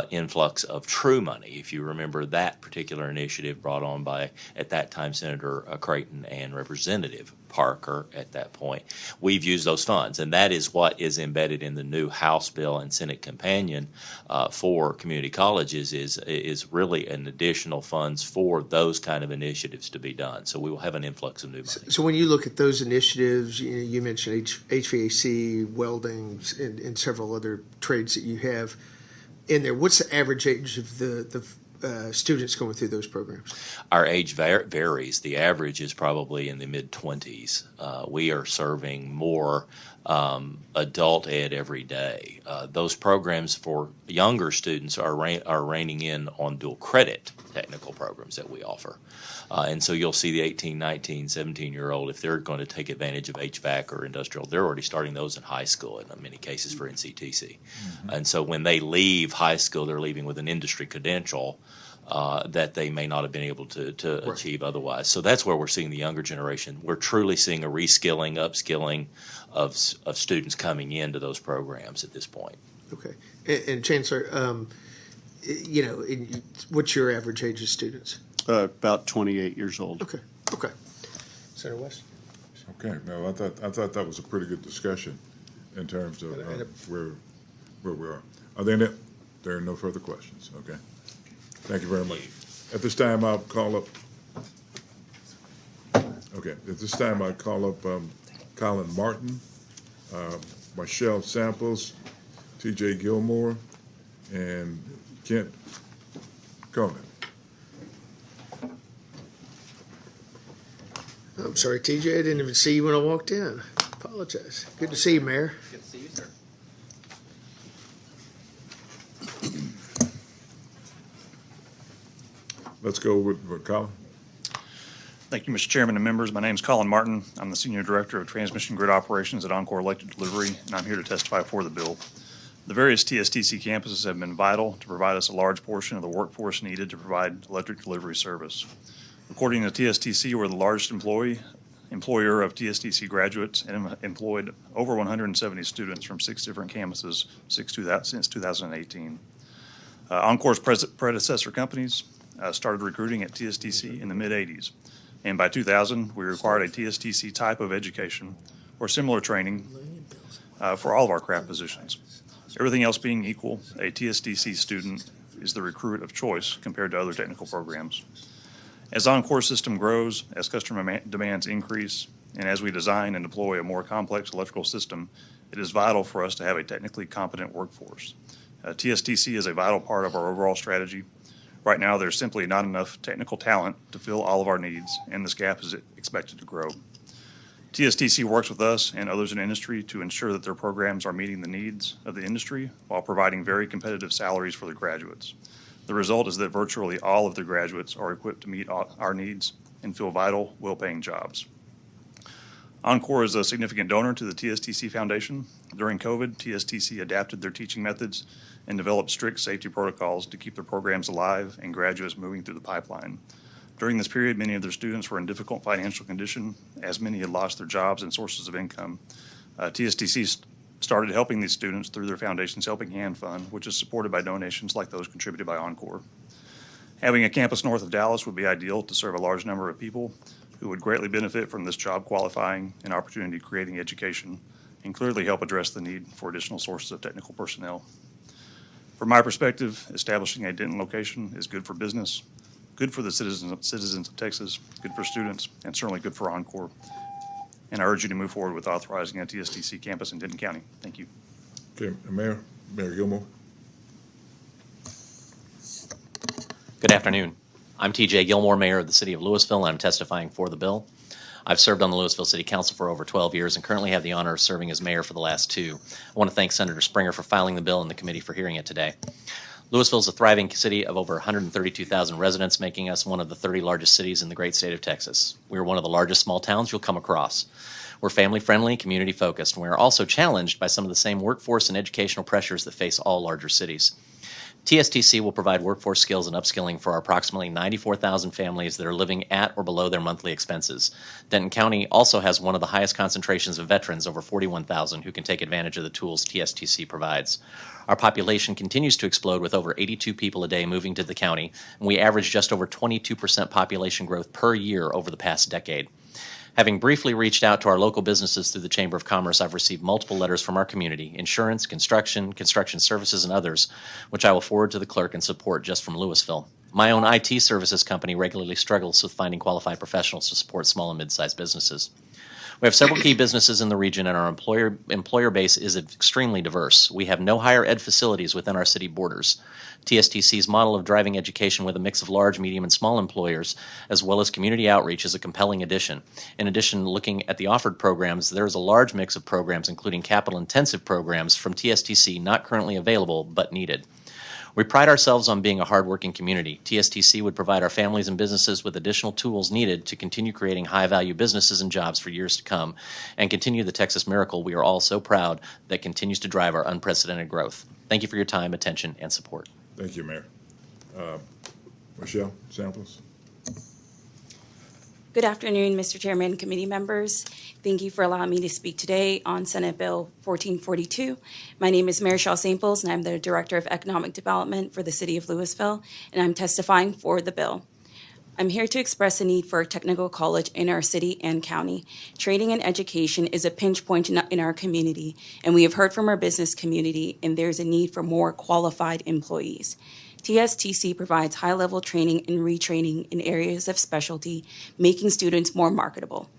influx of true money. If you remember that particular initiative brought on by, at that time, Senator Creighton and Representative Parker at that point, we've used those funds, and that is what is embedded in the new House bill and Senate companion for community colleges is really an additional funds for those kind of initiatives to be done. So we will have an influx of new money. So when you look at those initiatives, you mentioned HVAC, welding, and several other trades that you have in there. What's the average age of the students going through those programs? Our age varies. The average is probably in the mid-20s. We are serving more adult ed every day. Those programs for younger students are reining in on dual credit technical programs that we offer. And so you'll see the 18, 19, 17-year-old, if they're going to take advantage of HVAC or industrial, they're already starting those in high school in many cases for NCTC. Mm-hmm. And so when they leave high school, they're leaving with an industry credential that they may not have been able to achieve otherwise. So that's where we're seeing the younger generation. We're truly seeing a reskilling, upskilling of students coming into those programs at this point. Okay. And Chancellor, what's your average age of students? About 28 years old. Okay. Senator West? Okay, no, I thought that was a pretty good discussion in terms of where we are. There are no further questions, okay? Thank you very much. At this time, I'll call up, Colin Martin, Michelle Samples, T.J. Gilmore, and Kent Conan. I'm sorry, TJ, I didn't even see you when I walked in. Apologize. Good to see you, Mayor. Good to see you, sir. Let's go with Colin. Thank you, Mr. Chairman and members. My name is Colin Martin. I'm the Senior Director of Transmission Grid Operations at Encore Electric Delivery, and I'm here to testify for the bill. The various TSTC campuses have been vital to provide us a large portion of the workforce needed to provide electric delivery service. According to TSTC, we're the largest employer of TSTC graduates and have employed over 170 students from 6 different campuses since 2018. Encore's predecessor companies started recruiting at TSTC in the mid-'80s, and by 2000, we required a TSTC type of education or similar training for all of our craft positions. Everything else being equal, a TSTC student is the recruit of choice compared to other technical programs. As Encore system grows, as customer demands increase, and as we design and deploy a more complex electrical system, it is vital for us to have a technically competent workforce. TSTC is a vital part of our overall strategy. Right now, there's simply not enough technical talent to fill all of our needs, and this gap is expected to grow. TSTC works with us and others in industry to ensure that their programs are meeting the needs of the industry while providing very competitive salaries for their graduates. The result is that virtually all of the graduates are equipped to meet our needs and fill vital, well-paying jobs. Encore is a significant donor to the TSTC Foundation. During COVID, TSTC adapted their teaching methods and developed strict safety protocols to keep their programs alive and graduates moving through the pipeline. During this period, many of their students were in difficult financial condition, as many had lost their jobs and sources of income. TSTC started helping these students through their foundation's Helping Hand Fund, which is supported by donations like those contributed by Encore. Having a campus north of Dallas would be ideal to serve a large number of people who would greatly benefit from this job qualifying and opportunity creating education, and clearly help address the need for additional sources of technical personnel. From my perspective, establishing a Denton location is good for business, good for the citizens of Texas, good for students, and certainly good for Encore. And I urge you to move forward with authorizing a TSTC campus in Denton County. Thank you. Okay, Mayor Gilmore. Good afternoon. I'm TJ Gilmore, Mayor of the City of Louisville, and I'm testifying for the bill. I've served on the Louisville City Council for over 12 years and currently have the honor of serving as mayor for the last 2. I want to thank Senator Springer for filing the bill and the committee for hearing it today. Louisville is a thriving city of over 132,000 residents, making us one of the 30 largest cities in the great state of Texas. We are one of the largest small towns you'll come across. We're family-friendly, community-focused, and we are also challenged by some of the same workforce and educational pressures that face all larger cities. TSTC will provide workforce skills and upskilling for our approximately 94,000 families that are living at or below their monthly expenses. Denton County also has one of the highest concentrations of veterans, over 41,000, who can take advantage of the tools TSTC provides. Our population continues to explode with over 82 people a day moving to the county, and we average just over 22% population growth per year over the past decade. Having briefly reached out to our local businesses through the Chamber of Commerce, I've received multiple letters from our community, insurance, construction services, and others, which I will forward to the clerk and support just from Louisville. My own IT services company regularly struggles with finding qualified professionals to support small and mid-sized businesses. We have several key businesses in the region, and our employer base is extremely diverse. We have no higher ed facilities within our city borders. TSTC's model of driving education with a mix of large, medium, and small employers, as well as community outreach, is a compelling addition. In addition, looking at the offered programs, there is a large mix of programs, including capital-intensive programs from TSTC not currently available but needed. We pride ourselves on being a hardworking community. TSTC would provide our families and businesses with additional tools needed to continue creating high-value businesses and jobs for years to come and continue the Texas miracle we are all so proud that continues to drive our unprecedented growth. Thank you for your time, attention, and support. Thank you, Mayor. Michelle Samples. Good afternoon, Mr. Chairman, committee members. Thank you for allowing me to speak today on Senate Bill 1442. My name is Marichelle Samples, and I'm the Director of Economic Development for the City of Louisville, and I'm testifying for the bill. I'm here to express a need for a technical college in our city and county. Training and education is a pinch point in our community, and we have heard from our business community, and there's a need for more qualified employees. TSTC provides high-level training and retraining in areas of specialty, making students more marketable.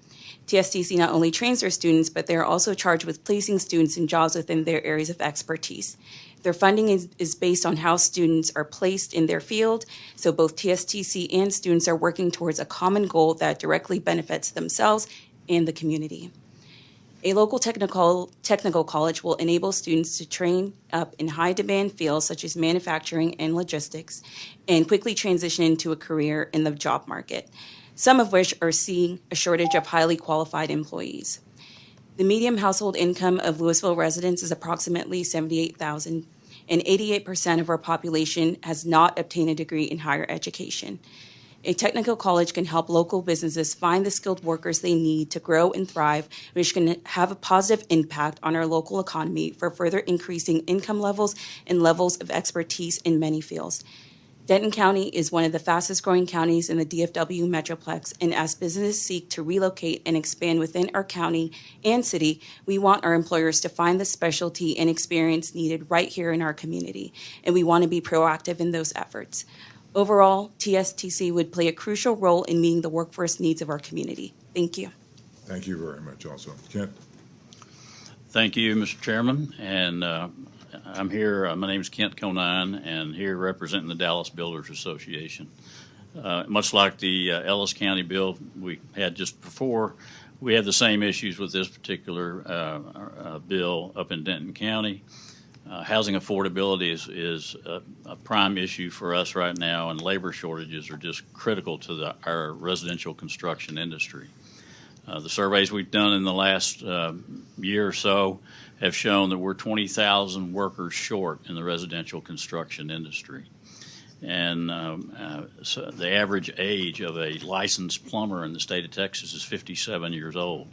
TSTC not only trains their students, but they are also charged with placing students in jobs within their areas of expertise. Their funding is based on how students are placed in their field, so both TSTC and students are working towards a common goal that directly benefits themselves and the community. A local technical college will enable students to train up in high-demand fields such as manufacturing and logistics and quickly transition into a career in the job market. some of which are seeing a shortage of highly qualified employees. The median household income of Louisville residents is approximately $78,000, and 88% of our population has not obtained a degree in higher education. A technical college can help local businesses find the skilled workers they need to grow and thrive, which can have a positive impact on our local economy for further increasing income levels and levels of expertise in many fields. Denton County is one of the fastest growing counties in the DFW Metroplex, and as businesses seek to relocate and expand within our county and city, we want our employers to find the specialty and experience needed right here in our community, and we want to be proactive in those efforts. Overall, TSTC would play a crucial role in meeting the workforce needs of our community. Thank you. Thank you very much also. Kent? Thank you, Mr. Chairman, and I'm here, my name is Kent Conine, and here representing the Dallas Builders Association. Much like the Ellis County bill we had just before, we have the same issues with this particular bill up in Denton County. Housing affordability is a prime issue for us right now, and labor shortages are just critical to our residential construction industry. The surveys we've done in the last year or so have shown that we're 20,000 workers short in the residential construction industry. And so the average age of a licensed plumber in the state of Texas is 57 years old.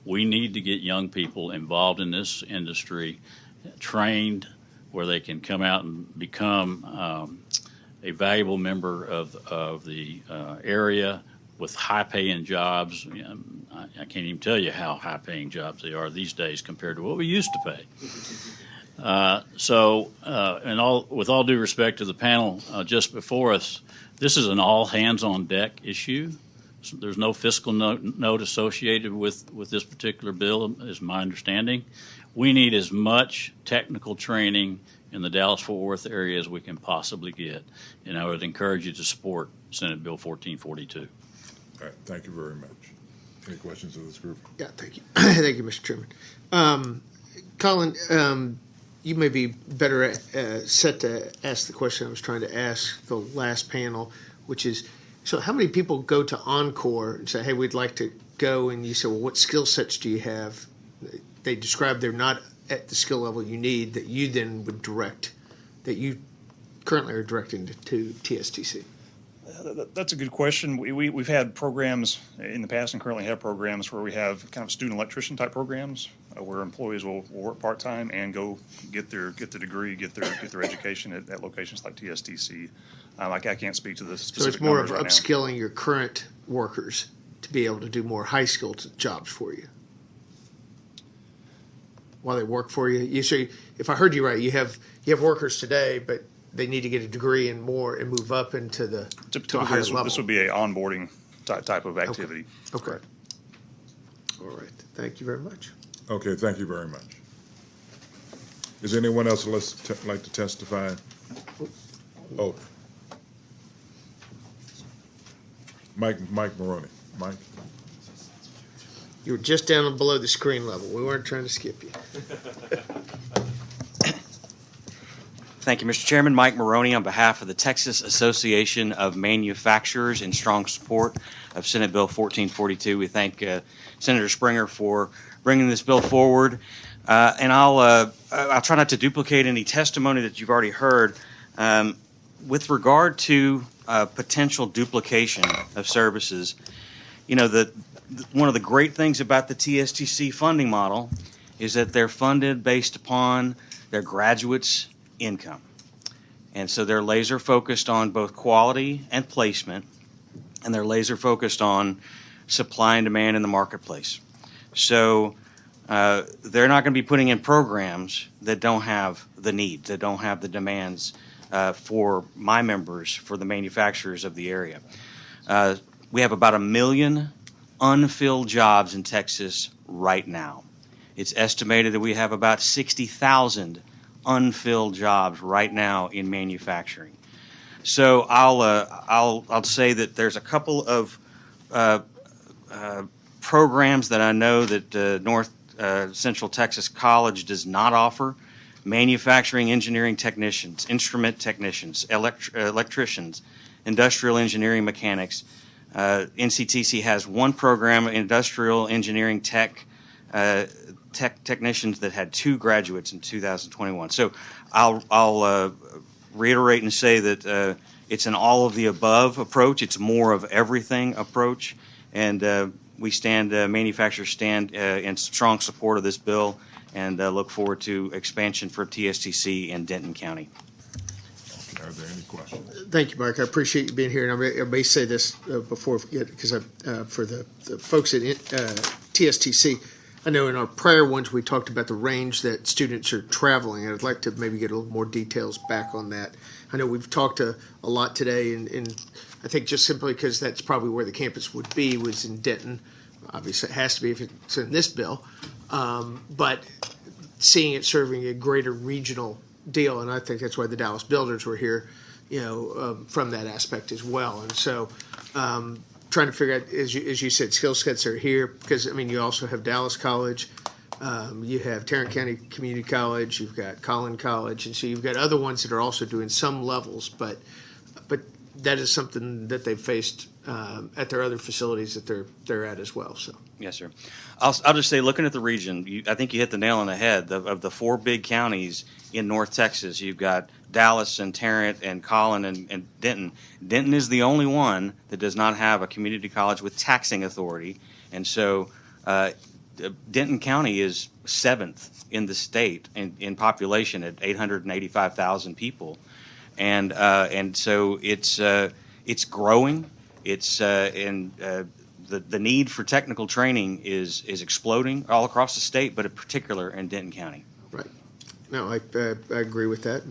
We need to get young people involved in this industry, trained where they can come out and become a valuable member of the area with high-paying jobs. I can't even tell you how high-paying jobs they are these days compared to what we used to pay. With all due respect to the panel just before us, this is an all-hands-on-deck issue. So there's no fiscal note associated with this particular bill, is my understanding. We need as much technical training in the Dallas-Fort Worth area as we can possibly get, and I would encourage you to support Senate Bill 1442. All right, thank you very much. Any questions of this group? Yeah, thank you. Thank you, Mr. Chairman. Colin, you may be better set to ask the question I was trying to ask the last panel, which is, so how many people go to Encore and say, hey, we'd like to go, and you say, well, what skill sets do you have? They describe they're not at the skill level you need, that you then would direct, that you currently are directing to TSTC. That's a good question. We've had programs in the past and currently have programs where we have kind of student electrician type programs where employees will work part-time and go get the degree, get their education at locations like TSTC. I can't speak to the specific So it's more of numbers right now. upskilling your current workers to be able to do more high-skilled jobs for you while they work for you. You say, if I heard you right, you have workers today, but they need to get a degree and more and move up into to a higher level. This would be a onboarding type of activity. Okay. All right. Thank you very much. Okay, thank you very much. Is anyone else like to testify? Oh. Mike Maroney. Mike? You were just down below the screen level. We weren't trying to skip you. Thank you, Mr. Chairman. Mike Maroney on behalf of the Texas Association of Manufacturers in strong support of Senate Bill 1442. We thank Senator Springer for bringing this bill forward. And I'll try not to duplicate any testimony that you've already heard. With regard to potential duplication of services, you know, one of the great things about the TSTC funding model is that they're funded based upon their graduates' income. And so they're laser focused on both quality and placement, and they're laser focused on supply and demand in the marketplace. So they're not going to be putting in programs that don't have the needs, that don't have the demands for my members, for the manufacturers of the area. We have about 1 million unfilled jobs in Texas right now. It's estimated that we have about 60,000 unfilled jobs right now in manufacturing. So I'll say that there's a couple of programs that I know that North Central Texas College does not offer: manufacturing engineering technicians, instrument technicians, electricians, industrial engineering mechanics. NCTC has one program, industrial engineering technicians, that had 2 graduates in 2021. So I'll reiterate and say that it's an all of the above approach. It's more of everything approach, and manufacturers stand in strong support of this bill, and look forward to expansion for TSTC in Denton County. Are there any questions? Thank you, Mark. I appreciate you being here. And I may say this before I forget, because for the folks at TSTC, I know in our prior ones we talked about the range that students are traveling, and I'd like to maybe get a little more details back on that. I know we've talked a lot today, and I think just simply because that's probably where the campus would be was in Denton. Obviously, it has to be if it's in this bill, but seeing it serving a greater regional deal, and I think that's why the Dallas Builders were here, from that aspect as well. And so, trying to figure out, as you said, skill sets are here because you also have Dallas College, you have Tarrant County Community College, you've got Collin College, and so you've got other ones that are also doing some levels, but that is something that they've faced at their other facilities that they're at as well. So Yes, sir. I'll just say, looking at the region, I think you hit the nail on the head. Of the 4 big counties in North Texas, you've got Dallas and Tarrant and Collin and Denton. Denton is the only one that does not have a community college with taxing authority, and so Denton County is 7th in the state in population at 885,000 people, and so it's growing. The need for technical training is exploding all across the state, but in particular in Denton County. right. No, I agree with that.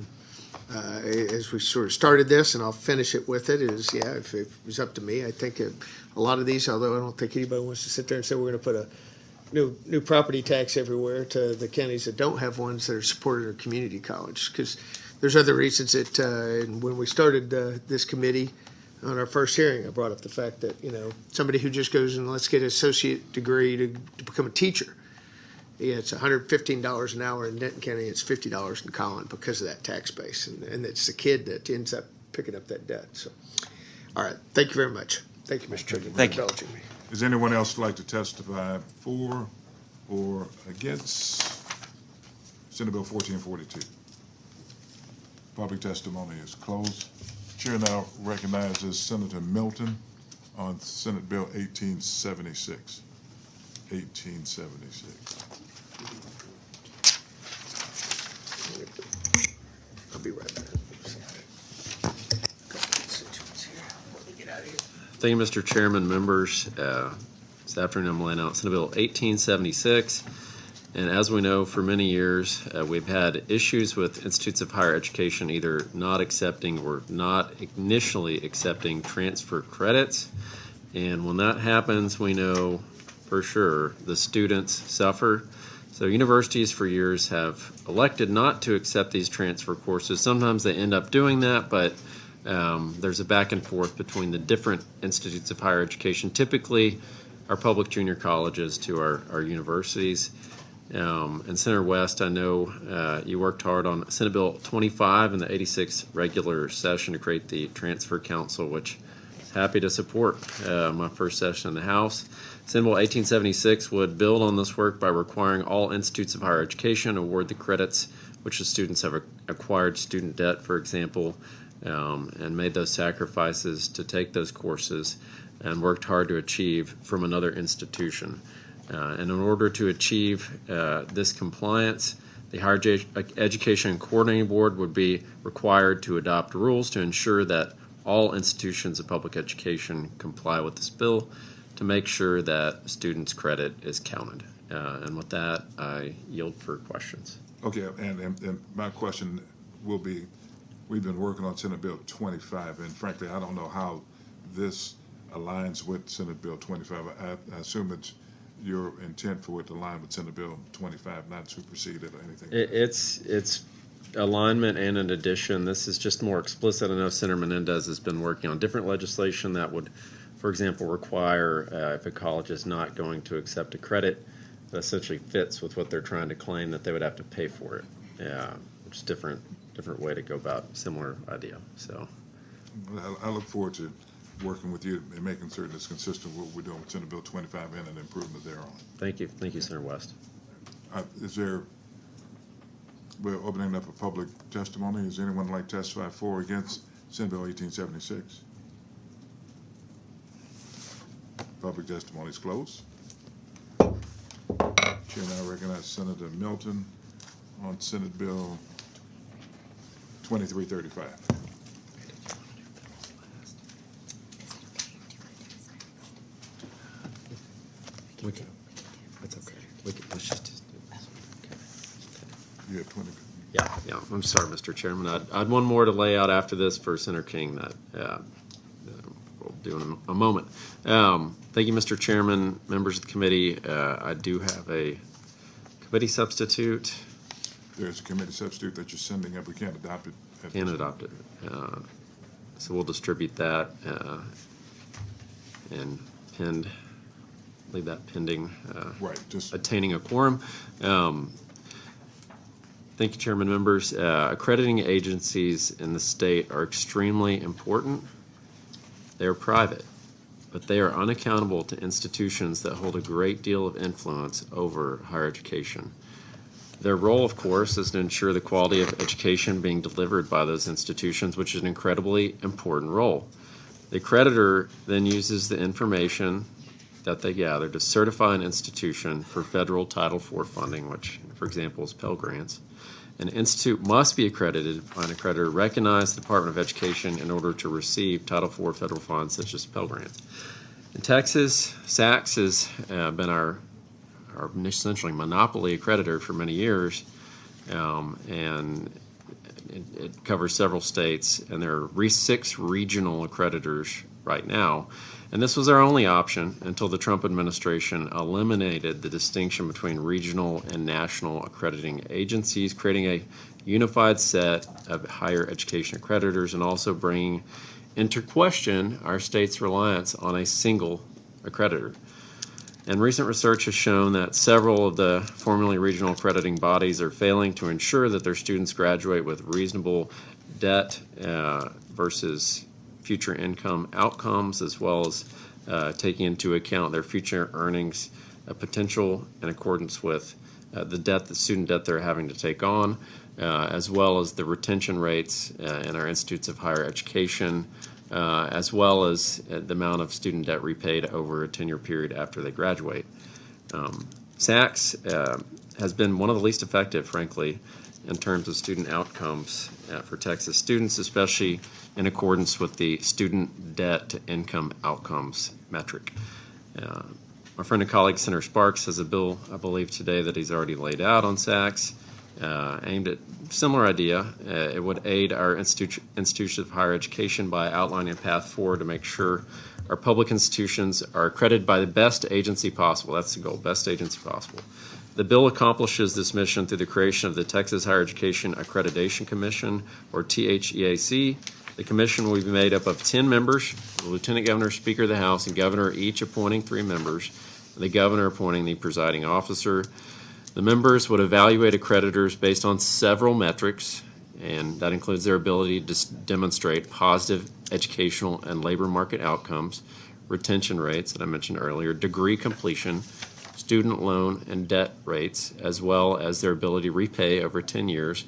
As we sort of started this, and I'll finish it with it, is if it was up to me, I think a lot of these, although I don't think anybody wants to sit there and say we're going to put a new property tax everywhere to the counties that don't have ones that are supported or community college, because there's other reasons that and when we started this committee on our first hearing, I brought up the fact that somebody who just goes and let's get an associate degree to become a teacher, it's $115 an hour in Denton County, it's $50 in Collin because of that tax base, and it's the kid that ends up picking up that debt. So, all right, thank you very much. Thank you, Mr. Chairman, for indulging me. Does anyone else like to testify for or against Senate Bill 1442? Public testimony is closed. Chair now recognizes Senator Milton on Senate Bill 1876. 1876. I'll be right back. Thank you, Mr. Chairman, members. This afternoon I'm laying out Senate Bill 1876. And as we know, for many years, we've had issues with institutes of higher education either not accepting or not initially accepting transfer credits. And when that happens, we know for sure the students suffer. So universities for years have elected not to accept these transfer courses. Sometimes they end up doing that, but there's a back and forth between the different institutes of higher education, typically our public junior colleges to our universities. And Senator West, I know you worked hard on Senate Bill 25 and the 86th regular session to create the Transfer Council, which I'm happy to support my first session in the House. Senate Bill 1876 would build on this work by requiring all institutes of higher education award the credits which the students have acquired student debt, for example, and made those sacrifices to take those courses and worked hard to achieve from another institution. And in order to achieve this compliance, the Higher Education Coordinating Board would be required to adopt rules to ensure that all institutions of public education comply with this bill to make sure that students' credit is counted. And with that, I yield for questions. Okay, and my question will be, we've been working on Senate Bill 25, and frankly, I don't know how this aligns with Senate Bill 25. I assume it's your intent for it to align with Senate Bill 25, not supersede it or anything? It's alignment and an addition. This is just more explicit. I know Senator Menendez has been working on different legislation that would, for example, require if a college is not going to accept a credit that essentially fits with what they're trying to claim, that they would have to pay for it. Yeah, which is different way to go about similar idea. So I look forward to working with you and making certain it's consistent with what we're doing with Senate Bill 25 and an improvement thereon. Thank you. Thank you, Senator West. We're opening up a public testimony. Is anyone like to testify for or against Senate Bill 1876? Public testimony is closed. Chair now recognizes Senator Milton on Senate Bill 2335. That's okay. Let's just. You have 20. Yeah, I'm sorry, Mr. Chairman. I had one more to lay out after this for Senator King that we'll do in a moment. Thank you, Mr. Chairman, members of the committee. I do have a committee substitute. There's a committee substitute that you're sending up. We can't adopt it. Can't adopt it. So we'll distribute that and leave that pending Right, just attaining a quorum. Thank you, Chairman, members. Accrediting agencies in the state are extremely important. They are private, but they are unaccountable to institutions that hold a great deal of influence over higher education. Their role, of course, is to ensure the quality of education being delivered by those institutions, which is an incredibly important role. The accreditor then uses the information that they gather to certify an institution for federal Title IV funding, which, for example, is Pell Grants. An institute must be accredited by an accreditor recognized the Department of Education in order to receive Title IV federal funds, such as Pell Grants. In Texas, SACS has been our essentially monopoly accreditor for many years, and it covers several states, and there are 6 regional accreditors right now. And this was our only option until the Trump administration eliminated the distinction between regional and national accrediting agencies, creating a unified set of higher education accreditors and also bringing into question our state's reliance on a single accreditor. And recent research has shown that several of the formerly regional accrediting bodies are failing to ensure that their students graduate with reasonable debt versus future income outcomes, as well as taking into account their future earnings potential in accordance with the student debt they're having to take on, as well as the retention rates in our institutes of higher education, as well as the amount of student debt repaid over a 10-year period after they graduate. SACS has been one of the least effective, frankly, in terms of student outcomes for Texas students, especially in accordance with the student debt to income outcomes metric. My friend and colleague Senator Sparks has a bill, I believe, today that he's already laid out on SACS, aimed at similar idea. It would aid our institutions of higher education by outlining a path forward to make sure our public institutions are accredited by the best agency possible. That's the goal, best agency possible. The bill accomplishes this mission through the creation of the Texas Higher Education Accreditation Commission, or THEAC. The commission will be made up of 10 members, the Lieutenant Governor, Speaker of the House, and Governor each appointing 3 members, and the Governor appointing the presiding officer. The members would evaluate accreditors based on several metrics, and that includes their ability to demonstrate positive educational and labor market outcomes, retention rates that I mentioned earlier, degree completion, student loan and debt rates, as well as their ability to repay over 10 years,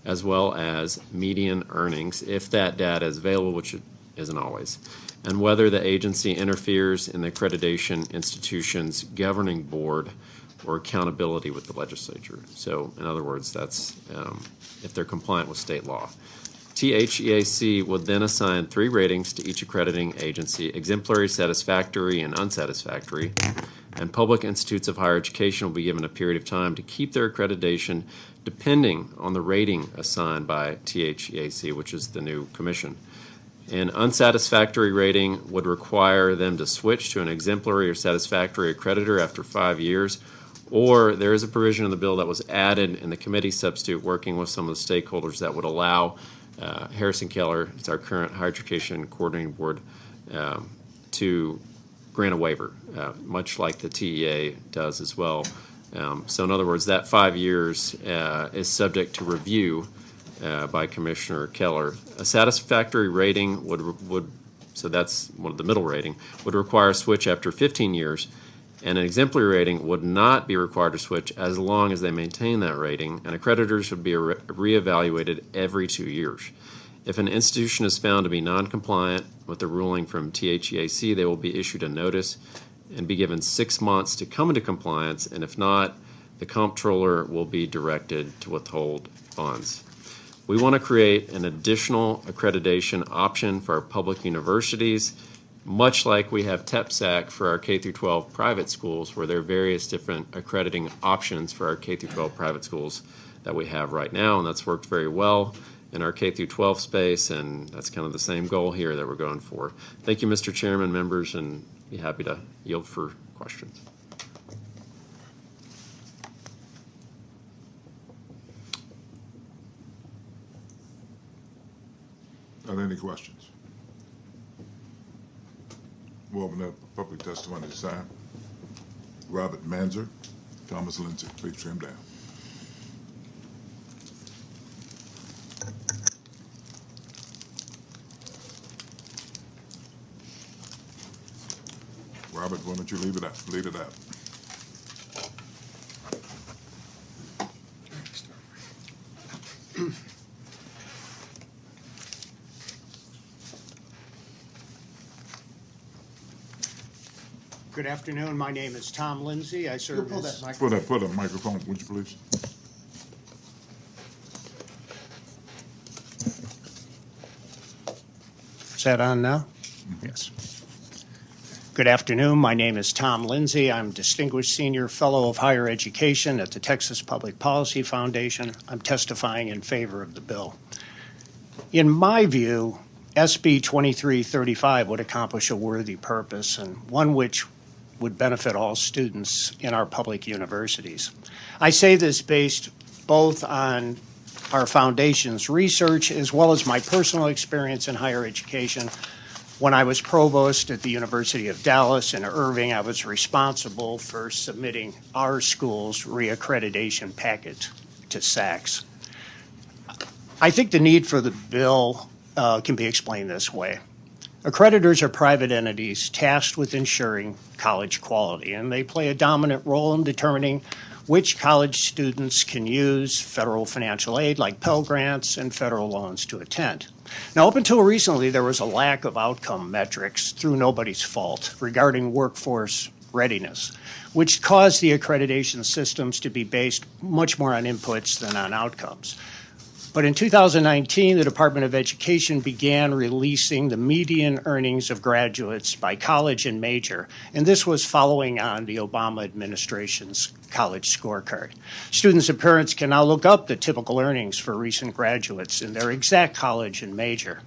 as well as median earnings, if that data is available, which it isn't always, and whether the agency interferes in the accreditation institution's governing board or accountability with the legislature. So, in other words, that's if they're compliant with state law. THEAC would then assign 3 ratings to each accrediting agency: exemplary, satisfactory, and unsatisfactory. And public institutes of higher education will be given a period of time to keep their accreditation depending on the rating assigned by THEAC, which is the new commission. An unsatisfactory rating would require them to switch to an exemplary or satisfactory accreditor after 5 years, or there is a provision in the bill that was added in the committee substitute working with some of the stakeholders that would allow Harrison Keller, it's our current higher education coordinating board, to grant a waiver, much like the TEA does as well. So in other words, that 5 years is subject to review by Commissioner Keller. A satisfactory rating would so that's one of the middle rating, would require a switch after 15 years, and an exemplary rating would not be required to switch as long as they maintain that rating, and accreditors would be reevaluated every 2 years. If an institution is found to be non-compliant with the ruling from THEAC, they will be issued a notice and be given 6 months to come into compliance, and if not, the comptroller will be directed to withhold funds. We want to create an additional accreditation option for our public universities, much like we have TEPSAC for our K through 12 private schools, where there are various different accrediting options for our K through 12 private schools that we have right now, and that's worked very well in our K through 12 space, and that's kind of the same goal here that we're going for. Thank you, Mr. Chairman, members, and be happy to yield for questions. Are there any questions? We'll open up public testimony this time. Robert Manzer, Thomas Lindsay, please trim down. Robert, why don't you lead it out? Good afternoon. My name is Tom Lindsay. I serve as... Put a microphone, would you please? Is that on now? Yes. Good afternoon. My name is Tom Lindsay. I'm Distinguished Senior Fellow of Higher Education at the Texas Public Policy Foundation. I'm testifying in favor of the bill. In my view, SB 2335 would accomplish a worthy purpose, and one which would benefit all students in our public universities. I say this based both on our foundation's research as well as my personal experience in higher education. When I was provost at the University of Dallas in Irving, I was responsible for submitting our school's reaccreditation packet to SACS. I think the need for the bill can be explained this way. Accreditors are private entities tasked with ensuring college quality, and they play a dominant role in determining which college students can use federal financial aid like Pell Grants and federal loans to attend. Now, up until recently, there was a lack of outcome metrics through nobody's fault regarding workforce readiness, which caused the accreditation systems to be based much more on inputs than on outcomes. But in 2019, the Department of Education began releasing the median earnings of graduates by college and major, and this was following on the Obama administration's college scorecard. Students and parents can now look up the typical earnings for recent graduates in their exact college and major.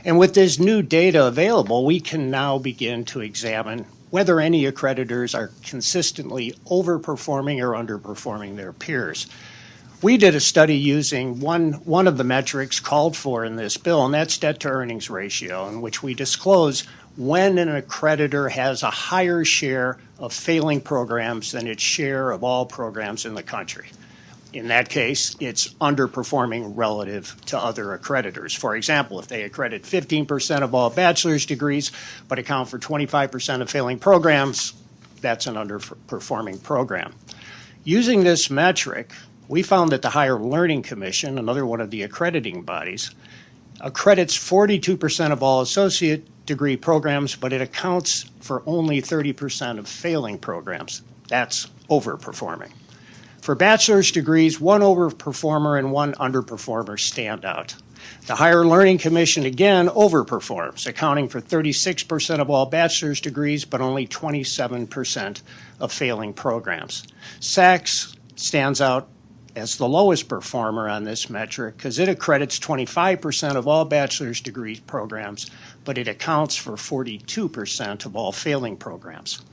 And with this new data available, we can now begin to examine whether any accreditors are consistently overperforming or underperforming their peers. We did a study using one of the metrics called for in this bill, and that's debt to earnings ratio, in which we disclose when an accreditor has a higher share of failing programs than its share of all programs in the country. In that case, it's underperforming relative to other accreditors. For example, if they accredit 15% of all bachelor's degrees but account for 25% of failing programs, that's an underperforming program. Using this metric, we found that the Higher Learning Commission, another one of the accrediting bodies, accredits 42% of all associate degree programs, but it accounts for only 30% of failing programs. That's overperforming. For bachelor's degrees, one overperformer and one underperformer stand out. The Higher Learning Commission again overperforms, accounting for 36% of all bachelor's degrees, but only 27% of failing programs. SACS stands out as the lowest performer on this metric because it accredits 25% of all bachelor's degree programs, but it accounts for 42% of all failing programs.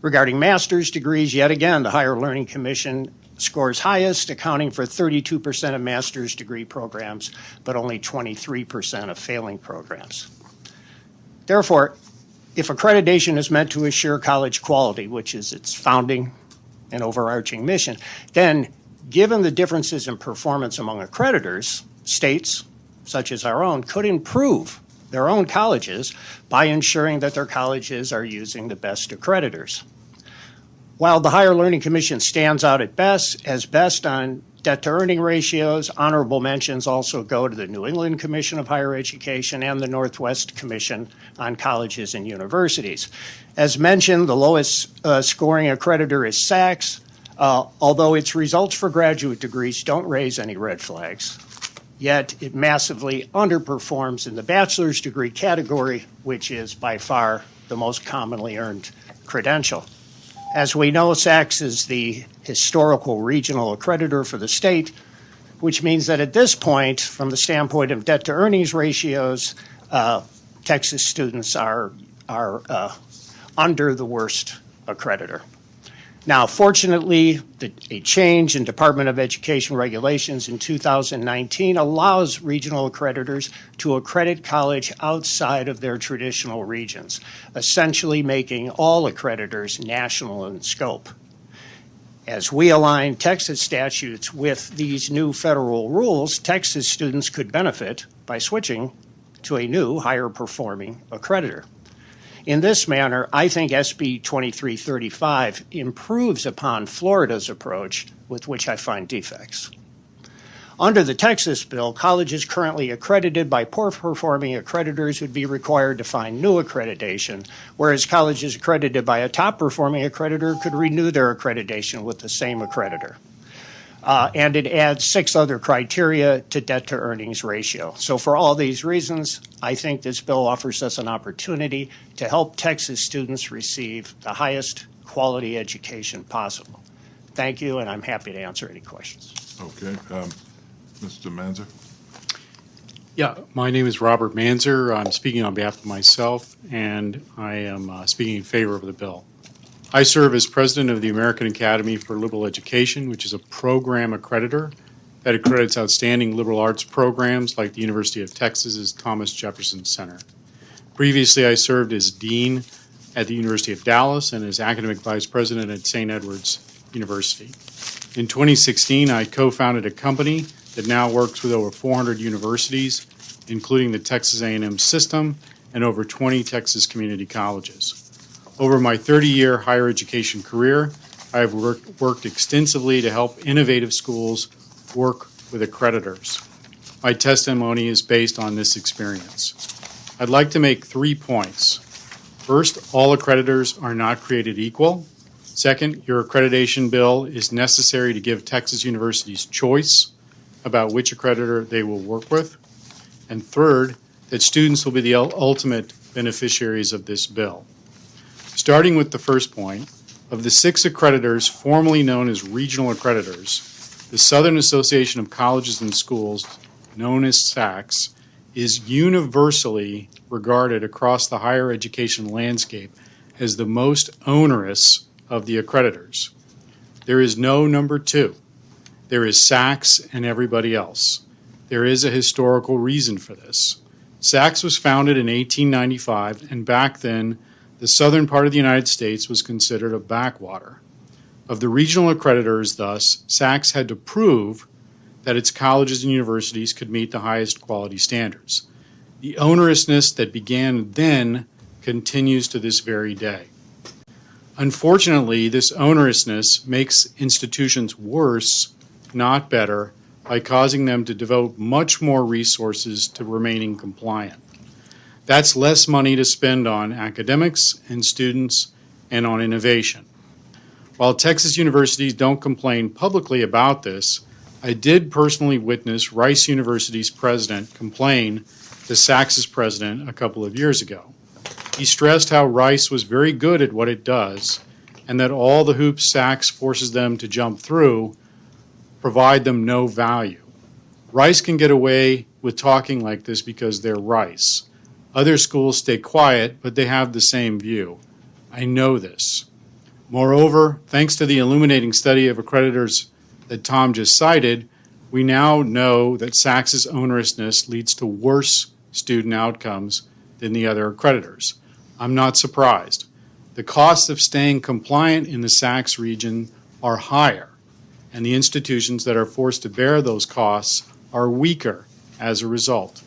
Regarding master's degrees, yet again, the Higher Learning Commission scores highest, accounting for 32% of master's degree programs, but only 23% of failing programs. Therefore, if accreditation is meant to assure college quality, which is its founding and overarching mission, then given the differences in performance among accreditors, states, such as our own, could improve their own colleges by ensuring that their colleges are using the best accreditors. While the Higher Learning Commission stands out at best on debt-to-earning ratios, honorable mentions also go to the New England Commission of Higher Education and the Northwest Commission on Colleges and Universities. As mentioned, the lowest scoring accreditor is SACS, although its results for graduate degrees don't raise any red flags. Yet it massively underperforms in the bachelor's degree category, which is by far the most commonly earned credential. As we know, SACS is the historical regional accreditor for the state, which means that at this point, from the standpoint of debt to earnings ratios, Texas students are under the worst accreditor. Now, fortunately, a change in Department of Education regulations in 2019 allows regional accreditors to accredit college outside of their traditional regions, essentially making all accreditors national in scope. As we align Texas statutes with these new federal rules, Texas students could benefit by switching to a new, higher performing accreditor. In this manner, I think SB 2335 improves upon Florida's approach, with which I find defects. Under the Texas bill, colleges currently accredited by poor-performing accreditors would be required to find new accreditation, whereas colleges accredited by a top-performing accreditor could renew their accreditation with the same accreditor. And it adds 6 other criteria to debt-to-earnings ratio. So for all these reasons, I think this bill offers us an opportunity to help Texas students receive the highest quality education possible. Thank you, and I'm happy to answer any questions. Okay. Mr. Manzer? Yeah, my name is Robert Manzer. I'm speaking on behalf of myself, and I am speaking in favor of the bill. I serve as president of the American Academy for Liberal Education, which is a program accreditor that accredits outstanding liberal arts programs like the University of Texas's Thomas Jefferson Center. Previously, I served as dean at the University of Dallas and as academic vice president at St. Edward's University. In 2016, I co-founded a company that now works with over 400 universities, including the Texas A&M system and over 20 Texas community colleges. Over my 30-year higher education career, I have worked extensively to help innovative schools work with accreditors. My testimony is based on this experience. I'd like to make 3 points. First, all accreditors are not created equal. Second, your accreditation bill is necessary to give Texas universities choice about which accreditor they will work with. And third, that students will be the ultimate beneficiaries of this bill. Starting with the first point, of the 6 accreditors formerly known as regional accreditors, the Southern Association of Colleges and Schools, known as SACS, is universally regarded across the higher education landscape as the most onerous of the accreditors. There is no number 2. There is SACS and everybody else. There is a historical reason for this. SACS was founded in 1895, and back then, the southern part of the United States was considered a backwater. Of the regional accreditors, thus, SACS had to prove that its colleges and universities could meet the highest quality standards. The onerousness that began then continues to this very day. Unfortunately, this onerousness makes institutions worse, not better, by causing them to devote much more resources to remaining compliant. That's less money to spend on academics and students and on innovation. While Texas universities don't complain publicly about this, I did personally witness Rice University's president complain to SACS's president a couple of years ago. He stressed how Rice was very good at what it does and that all the hoops SACS forces them to jump through provide them no value. Rice can get away with talking like this because they're Rice. Other schools stay quiet, but they have the same view. I know this. Moreover, thanks to the illuminating study of accreditors that Tom just cited, we now know that SACS's onerousness leads to worse student outcomes than the other accreditors. I'm not surprised. The costs of staying compliant in the SACS region are higher, and the institutions that are forced to bear those costs are weaker as a result.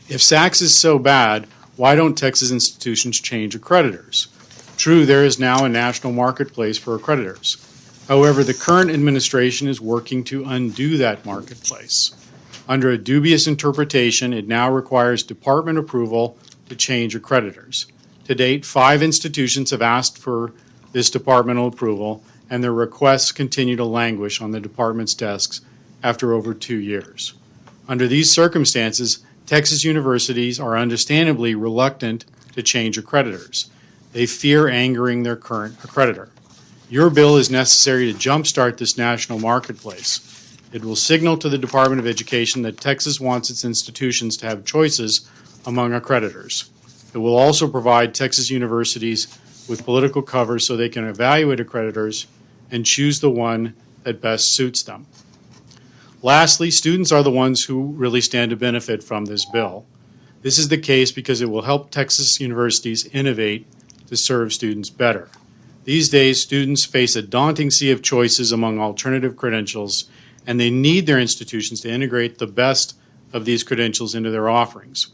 If SACS is so bad, why don't Texas institutions change accreditors? True, there is now a national marketplace for accreditors. However, the current administration is working to undo that marketplace. Under a dubious interpretation, it now requires department approval to change accreditors. To date, 5 institutions have asked for this departmental approval, and their requests continue to languish on the department's desks after over 2 years. Under these circumstances, Texas universities are understandably reluctant to change accreditors. They fear angering their current accreditor. Your bill is necessary to jumpstart this national marketplace. It will signal to the Department of Education that Texas wants its institutions to have choices among accreditors. It will also provide Texas universities with political cover so they can evaluate accreditors and choose the one that best suits them. Lastly, students are the ones who really stand to benefit from this bill. This is the case because it will help Texas universities innovate to serve students better. These days, students face a daunting sea of choices among alternative credentials, and they need their institutions to integrate the best of these credentials into their offerings.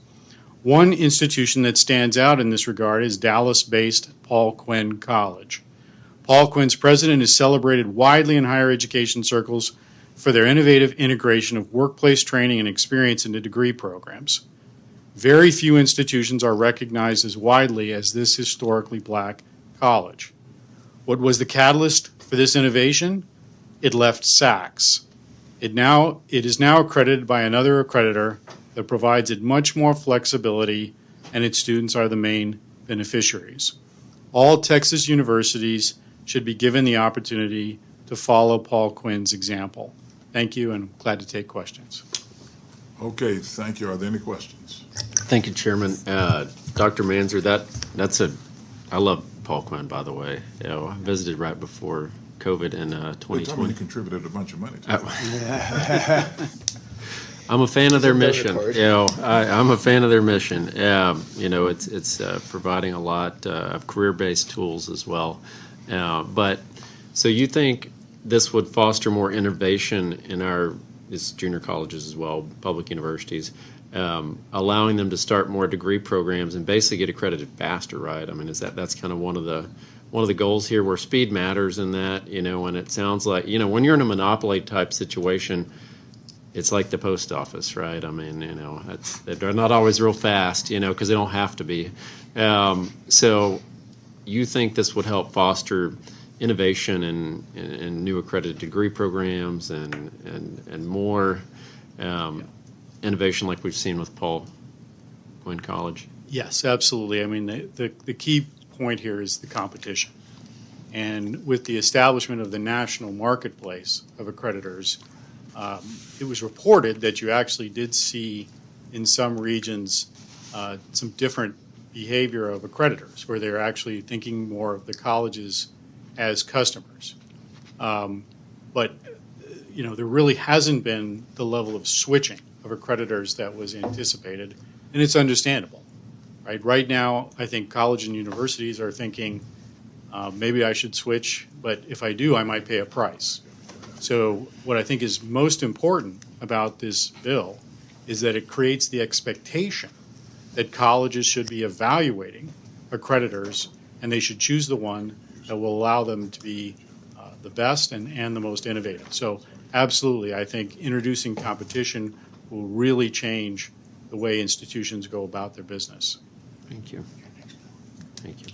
One institution that stands out in this regard is Dallas-based Paul Quinn College. Paul Quinn's president is celebrated widely in higher education circles for their innovative integration of workplace training and experience into degree programs. Very few institutions are recognized as widely as this historically black college. What was the catalyst for this innovation? It left SACS. It is now accredited by another accreditor that provides it much more flexibility, and its students are the main beneficiaries. All Texas universities should be given the opportunity to follow Paul Quinn's example. Thank you, and I'm glad to take questions. Okay, thank you. Are there any questions? Thank you, Chairman. Dr. Manzer, I love Paul Quinn, by the way. I visited right before COVID in They 2020. told me you contributed a bunch of money to it. I'm a fan of their It's a mission. credit I'm a fan of their mission. It's providing a lot of career-based tools as well. So you think this would foster more innovation in it's junior colleges as well, public universities, allowing them to start more degree programs and basically get accredited faster, right? I mean, that's kind of one of the goals here, where speed matters in that, and it sounds like, when you're in a monopoly type situation, it's like the post office, right? I mean, they're not always real fast, because they don't have to be. So you think this would help foster innovation and new accredited degree programs and more innovation like we've seen with Paul Quinn College? Yes, absolutely. I mean, the key point here is the competition. And with the establishment of the national marketplace of accreditors, it was reported that you actually did see in some regions some different behavior of accreditors, where they're actually thinking more of the colleges as customers. But there really hasn't been the level of switching of accreditors that was anticipated, and it's understandable. Right now, I think college and universities are thinking, maybe I should switch, but if I do, I might pay a price. So what I think is most important about this bill is that it creates the expectation that colleges should be evaluating accreditors, and they should choose the one that will allow them to be the best and the most innovative. So absolutely, I think introducing competition will really change the way institutions go about their business. Thank you. Thank you.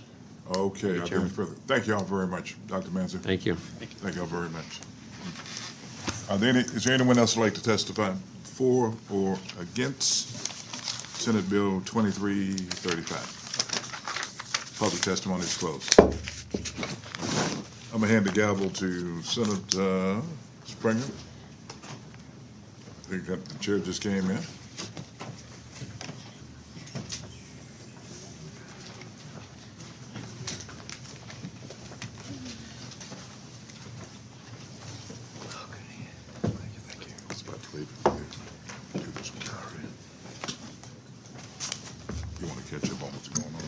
Okay, are there any further? Thank you all very much, Dr. Manzer. Thank you. Thank you all very much. Is there anyone else who'd like to testify for or against Senate Bill 2335? Public testimony is closed. I'm going to hand the gavel to Senator Springer. I think that the chair just came in. It's about to leave. Do this one already. You want to catch up on what's going on?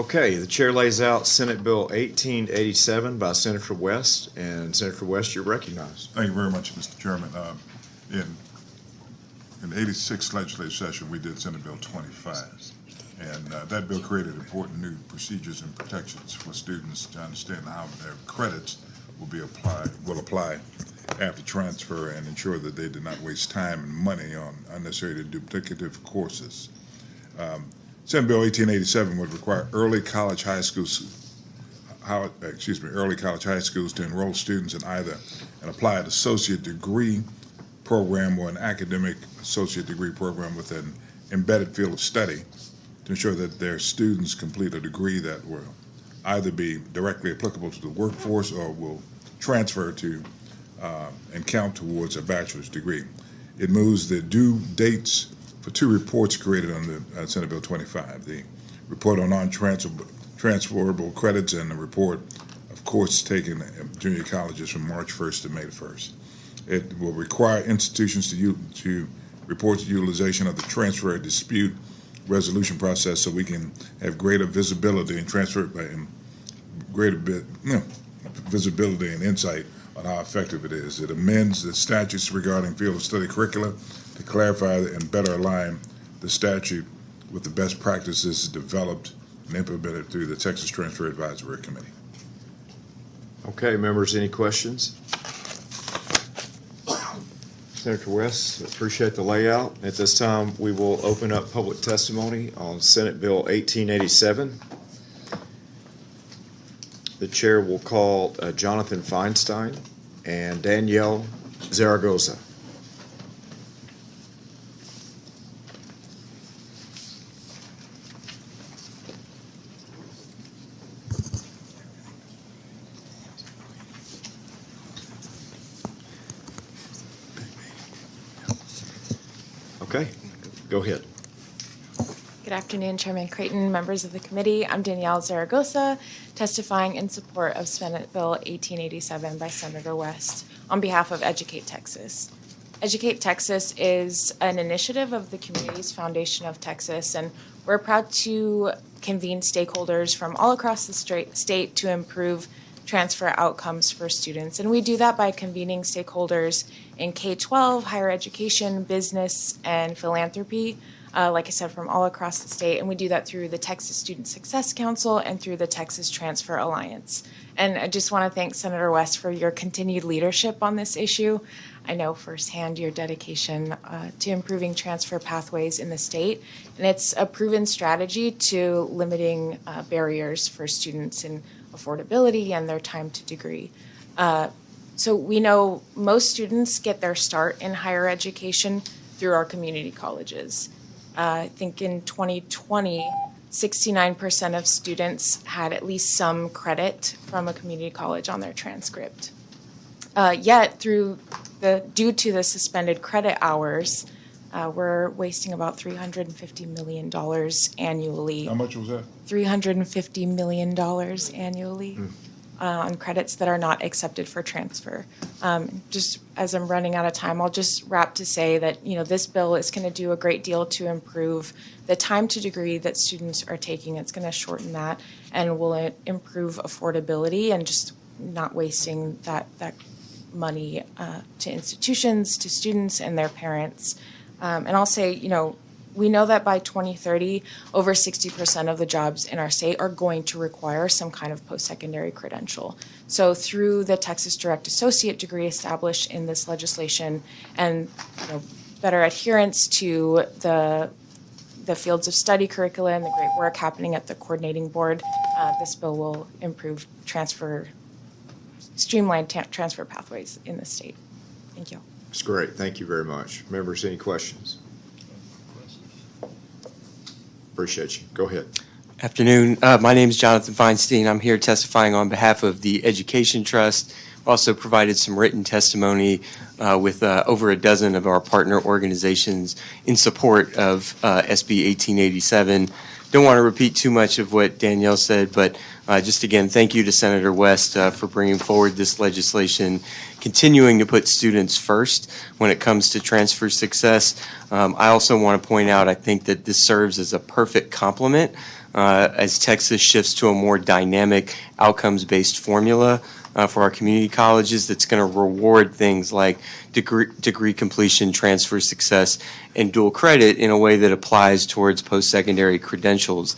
Okay, the chair lays out Senate Bill 1887 by Senator West, and Senator West, you're recognized. Thank you very much, Mr. Chairman. In the 86th legislative session, we did Senate Bill 25. And that bill created important new procedures and protections for students to understand how their credits will apply after transfer and ensure that they did not waste time and money on unnecessary duplicative courses. Senate Bill 1887 would require early college high schools to enroll students in either an applied associate degree program or an academic associate degree program with an embedded field of study to ensure that their students complete a degree that will either be directly applicable to the workforce or will transfer to and count towards a bachelor's degree. It moves the due dates for two reports created under Senate Bill 25, the report on non-transferable credits and the report of courses taken at junior colleges from March 1st to May 1st. It will require institutions to report the utilization of the transfer dispute resolution process so we can have greater visibility and visibility and insight on how effective it is. It amends the statutes regarding field of study curricula to clarify and better align the statute with the best practices developed and implemented through the Texas Transfer Advisory Committee. Okay, members, any questions? Senator West, appreciate the layout. At this time, we will open up public testimony on Senate Bill 1887. The chair will call Jonathan Feinstein and Danielle Zaragoza. Okay, go ahead. Good afternoon, Chairman Creighton, members of the committee. I'm Danielle Zaragoza, testifying in support of Senate Bill 1887 by Senator West on behalf of Educate Texas. Educate Texas is an initiative of the Communities Foundation of Texas, and we're proud to convene stakeholders from all across the state to improve transfer outcomes for students. And we do that by convening stakeholders in K-12, higher education, business, and philanthropy, like I said, from all across the state. And we do that through the Texas Student Success Council and through the Texas Transfer Alliance. And I just want to thank Senator West for your continued leadership on this issue. I know firsthand your dedication to improving transfer pathways in the state. And it's a proven strategy to limiting barriers for students in affordability and their time to degree. So we know most students get their start in higher education through our community colleges. I think in 2020, 69% of students had at least some credit from a community college on their transcript. Yet, due to the suspended credit hours, we're wasting about $350 million annually. How much was that? $350 million annually on credits that are not accepted for transfer. Just as I'm running out of time, I'll just wrap to say that this bill is going to do a great deal to improve the time to degree that students are taking. It's going to shorten that and will improve affordability and just not wasting that money to institutions, to students, and their parents. And I'll say, we know that by 2030, over 60% of the jobs in our state are going to require some kind of post-secondary credential. So through the Texas Direct Associate degree established in this legislation and better adherence to the fields of study curricula and the great work happening at the coordinating board, this bill will improve streamline transfer pathways in the state. Thank you. That's great. Thank you very much. Members, any questions? Appreciate you. Go ahead. Afternoon. My name is Jonathan Feinstein. I'm here testifying on behalf of the Education Trust. Also provided some written testimony with over a dozen of our partner organizations in support of SB 1887. Don't want to repeat too much of what Danielle said, but just again, thank you to Senator West for bringing forward this legislation, continuing to put students first when it comes to transfer success. I also want to point out, I think that this serves as a perfect complement as Texas shifts to a more dynamic outcomes-based formula for our community colleges that's going to reward things like degree completion, transfer success, and dual credit in a way that applies towards post-secondary credentials.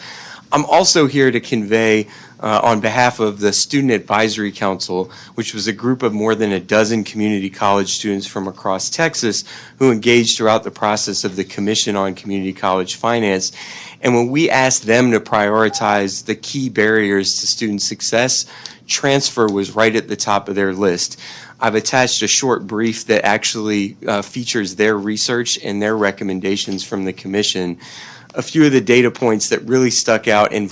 I'm also here to convey on behalf of the Student Advisory Council, which was a group of more than a dozen community college students from across Texas who engaged throughout the process of the Commission on Community College Finance. And when we asked them to prioritize the key barriers to student success, transfer was right at the top of their list. I've attached a short brief that actually features their research and their recommendations from the Commission. A few of the data points that really stuck out and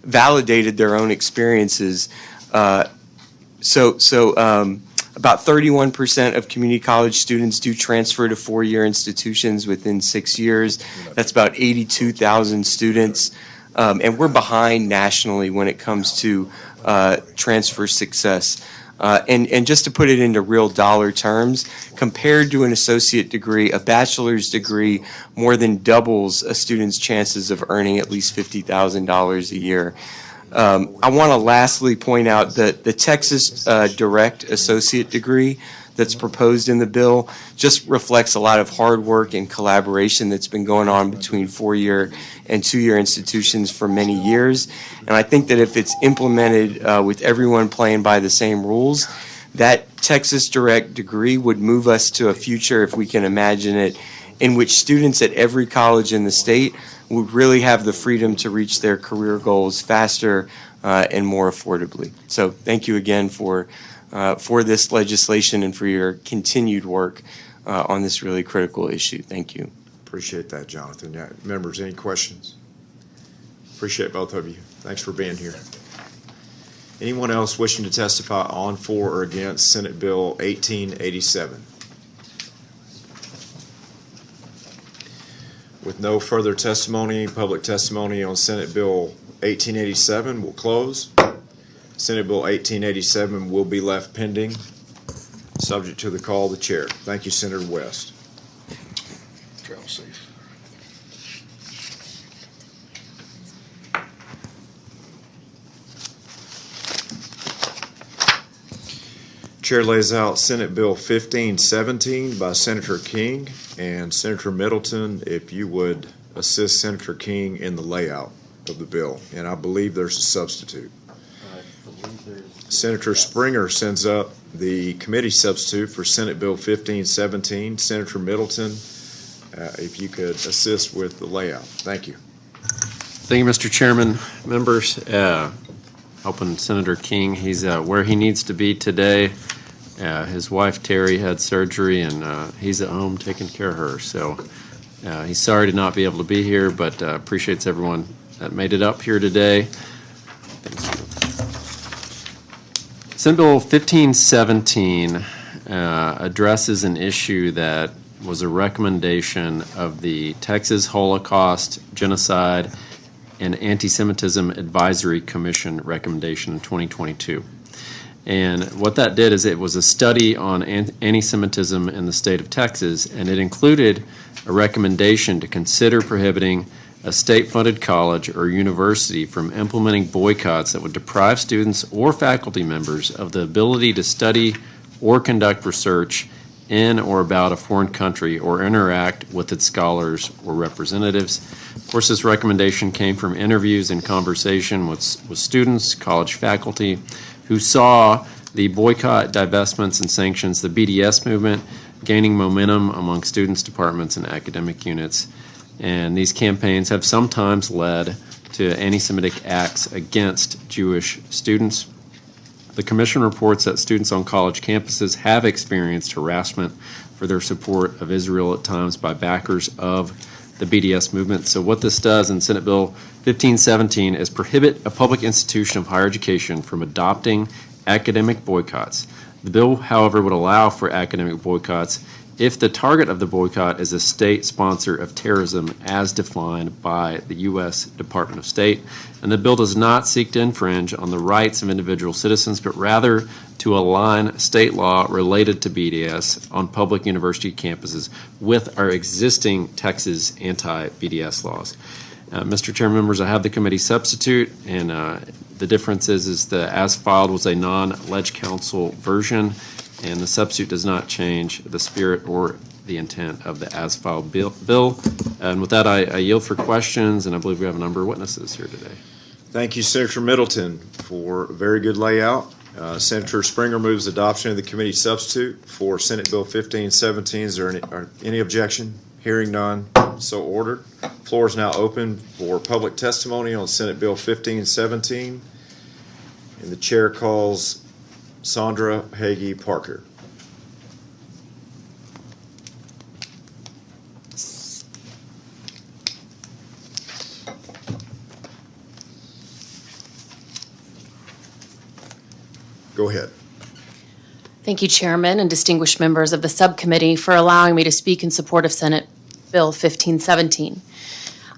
validated their own experiences. About 31% of community college students do transfer to four-year institutions within 6 years. That's about 82,000 students. And we're behind nationally when it comes to transfer success. And just to put it into real dollar terms, compared to an associate degree, a bachelor's degree more than doubles a student's chances of earning at least $50,000 a year. I want to lastly point out that the Texas Direct Associate degree that's proposed in the bill just reflects a lot of hard work and collaboration that's been going on between four-year and two-year institutions for many years. And I think that if it's implemented with everyone playing by the same rules, that Texas Direct degree would move us to a future, if we can imagine it, in which students at every college in the state would really have the freedom to reach their career goals faster and more affordably. So thank you again for this legislation and for your continued work on this really critical issue. Thank you. Appreciate that, Jonathan. Yeah, members, any questions? Appreciate both of you. Thanks for being here. Anyone else wishing to testify on, for, or against Senate Bill 1887? With no further testimony, public testimony on Senate Bill 1887 will close. Senate Bill 1887 will be left pending, subject to the call of the chair. Thank you, Senator West. Travel safe. Chair lays out Senate Bill 1517 by Senator King, and Senator Middleton, if you would assist Senator King in the layout of the bill. And I believe there's a substitute. Senator Springer sends up the committee substitute for Senate Bill 1517. Senator Middleton, if you could assist with the layout. Thank you. Thank you, Mr. Chairman. Members, helping Senator King, he's where he needs to be today. His wife, Terry, had surgery, and he's at home taking care of her. So he's sorry to not be able to be here, but appreciates everyone that made it up here today. Thank you. Senate Bill 1517 addresses an issue that was a recommendation of the Texas Holocaust, Genocide, and Anti-Semitism Advisory Commission recommendation in 2022. And what that did is it was a study on anti-Semitism in the state of Texas, and it included a recommendation to consider prohibiting a state-funded college or university from implementing boycotts that would deprive students or faculty members of the ability to study or conduct research in or about a foreign country or interact with its scholars or representatives. Of course, this recommendation came from interviews and conversation with students, college faculty, who saw the boycott, divestments, and sanctions, the BDS movement, gaining momentum among students, departments, and academic units. And these campaigns have sometimes led to anti-Semitic acts against Jewish students. The Commission reports that students on college campuses have experienced harassment for their support of Israel at times by backers of the BDS movement. So what this does in Senate Bill 1517 is prohibit a public institution of higher education from adopting academic boycotts. The bill, however, would allow for academic boycotts if the target of the boycott is a state sponsor of terrorism as defined by the U.S. Department of State. And the bill does not seek to infringe on the rights of individual citizens, but rather to align state law related to BDS on public university campuses with our existing Texas anti-BDS laws. Mr. Chair, members, I have the committee substitute, and the difference is the as filed was a non-ledge council version, and the substitute does not change the spirit or the intent of the as filed bill. And with that, I yield for questions, and I believe we have a number of witnesses here today. Thank you, Senator Middleton, for a very good layout. Senator Springer moves adoption of the committee substitute for Senate Bill 1517. Is there any objection? Hearing none, so ordered. Floor is now open for public testimony on Senate Bill 1517. And the chair calls Sandra Hagee Parker. Go ahead. Thank you, Chairman, and distinguished members of the subcommittee for allowing me to speak in support of Senate Bill 1517.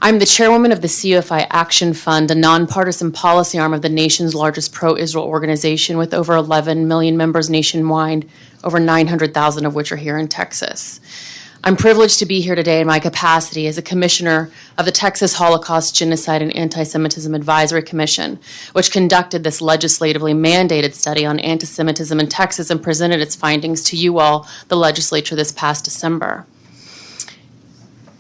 I'm the chairwoman of the CUFI Action Fund, a nonpartisan policy arm of the nation's largest pro-Israel organization with over 11 million members nationwide, over 900,000 of which are here in Texas. I'm privileged to be here today in my capacity as a commissioner of the Texas Holocaust, Genocide, and Anti-Semitism Advisory Commission, which conducted this legislatively mandated study on anti-Semitism in Texas and presented its findings to you all, the legislature, this past December.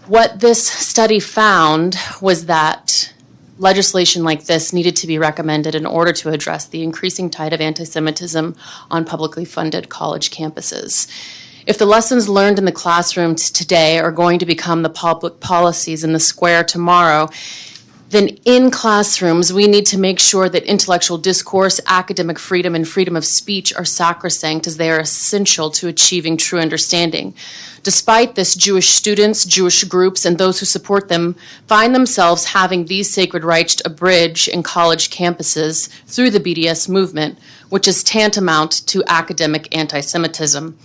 What this study found was that legislation like this needed to be recommended in order to address the increasing tide of anti-Semitism on publicly funded college campuses. If the lessons learned in the classroom today are going to become the public policies in the square tomorrow, then in classrooms we need to make sure that intellectual discourse, academic freedom, and freedom of speech are sacrosanct as they are essential to achieving true understanding. Despite this, Jewish students, Jewish groups, and those who support them find themselves having these sacred rights abridged in college campuses through the BDS movement, which is tantamount to academic anti-Semitism.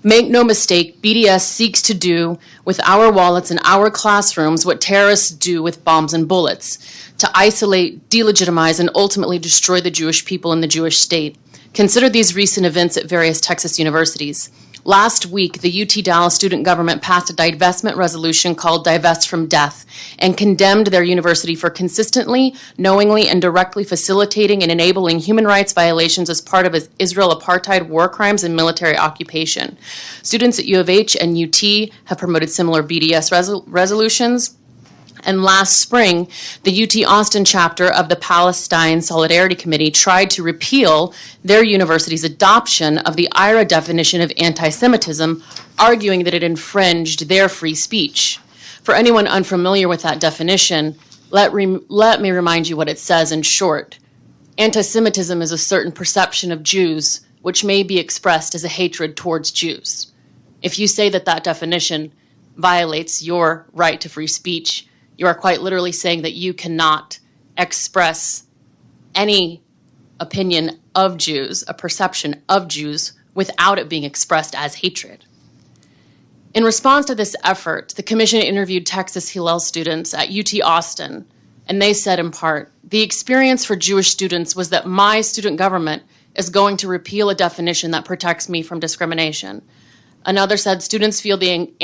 Make no mistake, BDS seeks to do with our wallets and our classrooms what terrorists do with bombs and bullets, to isolate, delegitimize, and ultimately destroy the Jewish people and the Jewish state. Consider these recent events at various Texas universities. Last week, the UT Dallas student government passed a divestment resolution called Divest from Death and condemned their university for consistently, knowingly, and directly facilitating and enabling human rights violations as part of Israel apartheid war crimes and military occupation. Students at U of H and UT have promoted similar BDS resolutions. And last spring, the UT Austin chapter of the Palestine Solidarity Committee tried to repeal their university's adoption of the IRA definition of anti-Semitism, arguing that it infringed their free speech. For anyone unfamiliar with that definition, let me remind you what it says in short. Anti-Semitism is a certain perception of Jews which may be expressed as a hatred towards Jews. If you say that that definition violates your right to free speech, you are quite literally saying that you cannot express any opinion of Jews, a perception of Jews, without it being expressed as hatred. In response to this effort, the commission interviewed Texas Hillel students at UT Austin, and they said in part, the experience for Jewish students was that my student government is going to repeal a definition that protects me from discrimination. Another said students feel the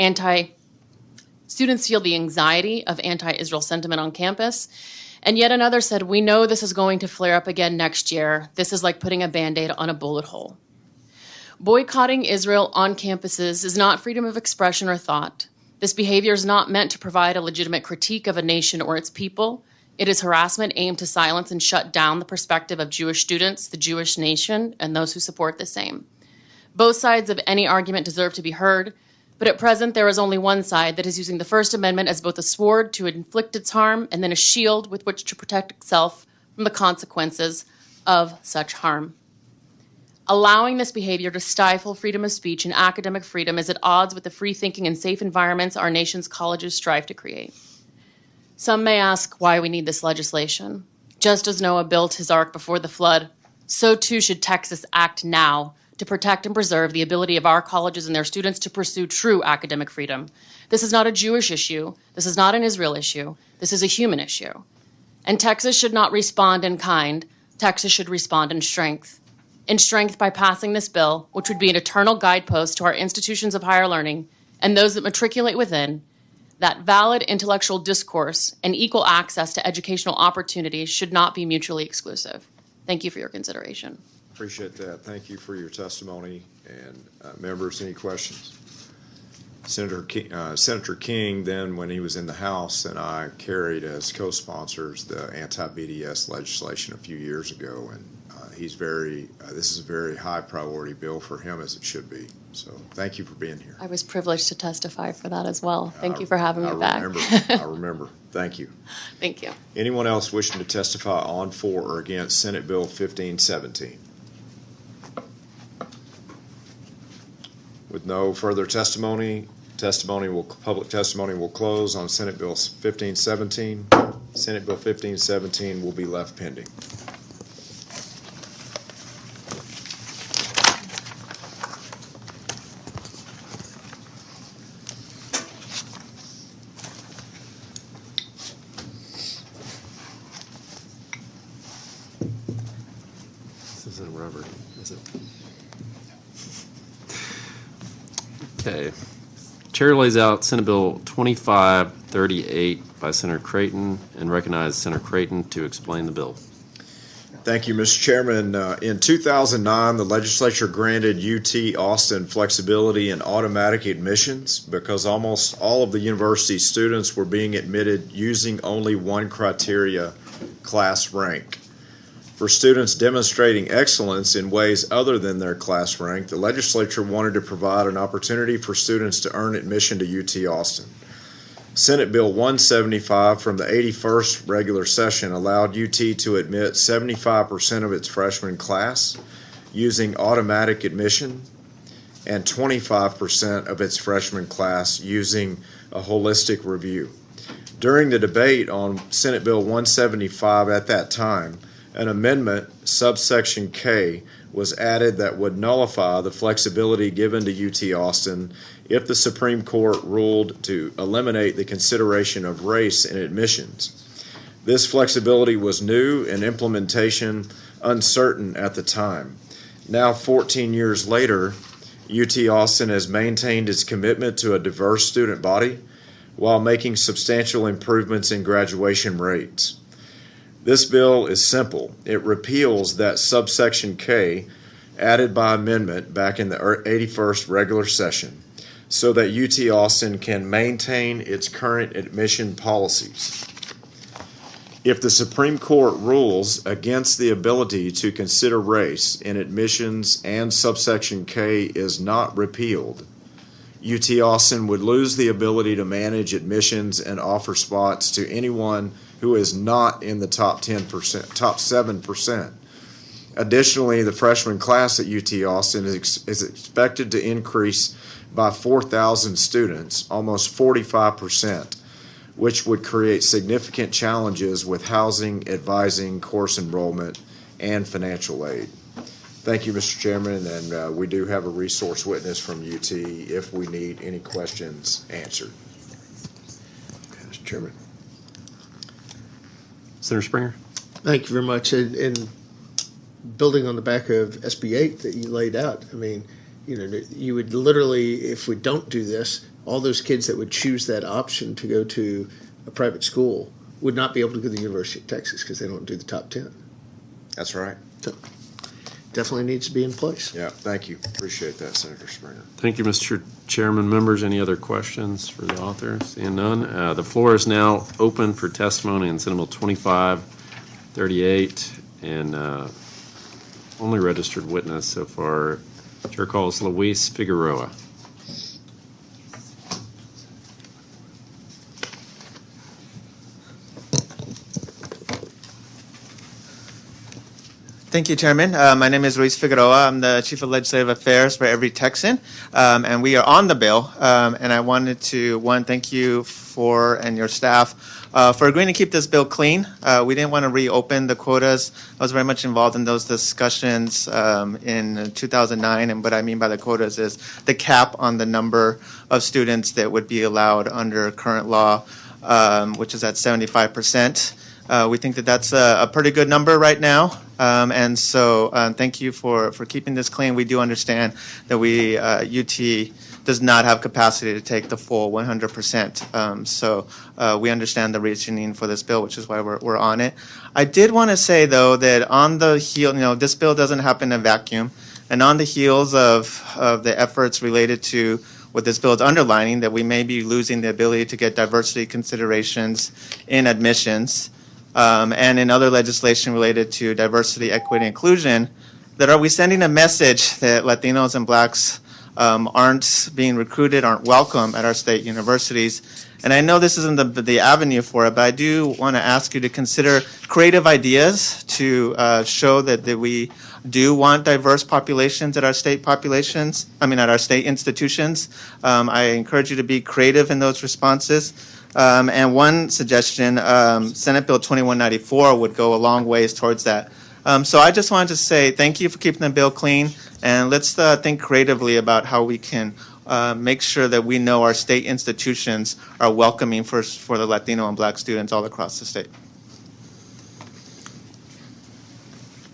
anxiety of anti-Israel sentiment on campus. And yet another said, we know this is going to flare up again next year. This is like putting a Band-Aid on a bullet hole. Boycotting Israel on campuses is not freedom of expression or thought. This behavior is not meant to provide a legitimate critique of a nation or its people. It is harassment aimed to silence and shut down the perspective of Jewish students, the Jewish nation, and those who support the same. Both sides of any argument deserve to be heard, but at present, there is only one side that is using the First Amendment as both a sword to inflict its harm and then a shield with which to protect itself from the consequences of such harm. Allowing this behavior to stifle freedom of speech and academic freedom is at odds with the free thinking and safe environments our nation's colleges strive to create. Some may ask why we need this legislation. Just as Noah built his ark before the flood, so too should Texas act now to protect and preserve the ability of our colleges and their students to pursue true academic freedom. This is not a Jewish issue. This is not an Israel issue. This is a human issue. And Texas should not respond in kind. Texas should respond in strength. In strength by passing this bill, which would be an eternal guidepost to our institutions of higher learning and those that matriculate within, that valid intellectual discourse and equal access to educational opportunities should not be mutually exclusive. Thank you for your consideration. Appreciate that. Thank you for your testimony. And members, any questions? Senator King, then when he was in the House, and I carried as co-sponsors the anti-BDS legislation a few years ago, and this is a very high priority bill for him, as it should be. So thank you for being here. I was privileged to testify for that as well. Thank you for having me back. I remember. Thank you. Thank you. Anyone else wishing to testify on, for, or against Senate Bill 1517? With no further testimony, public testimony will close on Senate Bill 1517. Senate Bill 1517 will be left pending. This isn't rubber, is it? Okay. Chair lays out Senate Bill 2538 by Senator Creighton and recognizes Senator Creighton to explain the bill. Thank you, Mr. Chairman. In 2009, the legislature granted UT Austin flexibility in automatic admissions because almost all of the university students were being admitted using only one criteria, class rank. For students demonstrating excellence in ways other than their class rank, the legislature wanted to provide an opportunity for students to earn admission to UT Austin. Senate Bill 175 from the 81st regular session allowed UT to admit 75% of its freshman class using automatic admission and 25% of its freshman class using a holistic review. During the debate on Senate Bill 175 at that time, an amendment, subsection K, was added that would nullify the flexibility given to UT Austin if the Supreme Court ruled to eliminate the consideration of race in admissions. This flexibility was new and implementation uncertain at the time. Now, 14 years later, UT Austin has maintained its commitment to a diverse student body while making substantial improvements in graduation rates. This bill is simple. It repeals that subsection K added by amendment back in the 81st regular session so that UT Austin can maintain its current admission policies. If the Supreme Court rules against the ability to consider race in admissions and subsection K is not repealed, UT Austin would lose the ability to manage admissions and offer spots to anyone who is not in the top 7%. Additionally, the freshman class at UT Austin is expected to increase by 4,000 students, almost 45%, which would create significant challenges with housing, advising, course enrollment, and financial aid. Thank you, Mr. Chairman, and we do have a resource witness from UT if we need any questions answered. Mr. Chairman. Senator Springer. Thank you very much. And building on the back of SB 8 that you laid out, I mean, you know, you would literally, if we don't do this, all those kids that would choose that option to go to a private school would not be able to go to the University of Texas because they don't do the top 10. That's right. So definitely needs to be in place. Yeah, thank you. Appreciate that, Senator Springer. Thank you, Mr. Chairman. Members, any other questions for the author? Seeing none, the floor is now open for testimony in Senate Bill 2538, and only registered witness so far. Chair calls Luis Figueroa. Thank you, Chairman. My name is Luis Figueroa. I'm the Chief of Legislative Affairs for Every Texan, and we are on the bill. And I wanted to, thank you and your staff for agreeing to keep this bill clean. We didn't want to reopen the quotas. I was very much involved in those discussions in 2009, and what I mean by the quotas is the cap on the number of students that would be allowed under current law, which is at 75%. We think that that's a pretty good number right now. And so thank you for keeping this clean. We do understand that UT does not have capacity to take the full 100%. So we understand the reasoning for this bill, which is why we're on it. I did want to say, though, that on the heel, this bill doesn't happen in a vacuum. And on the heels of the efforts related to what this bill is underlining, that we may be losing the ability to get diversity considerations in admissions and in other legislation related to diversity, equity, inclusion, that are we sending a message that Latinos and Blacks aren't being recruited, aren't welcome at our state universities? And I know this isn't the avenue for it, but I do want to ask you to consider creative ideas to show that we do want diverse populations at our state at our state institutions. I encourage you to be creative in those responses. And one suggestion, Senate Bill 2194 would go a long ways towards that. So I just wanted to say thank you for keeping the bill clean, and let's think creatively about how we can make sure that we know our state institutions are welcoming for the Latino and Black students all across the state.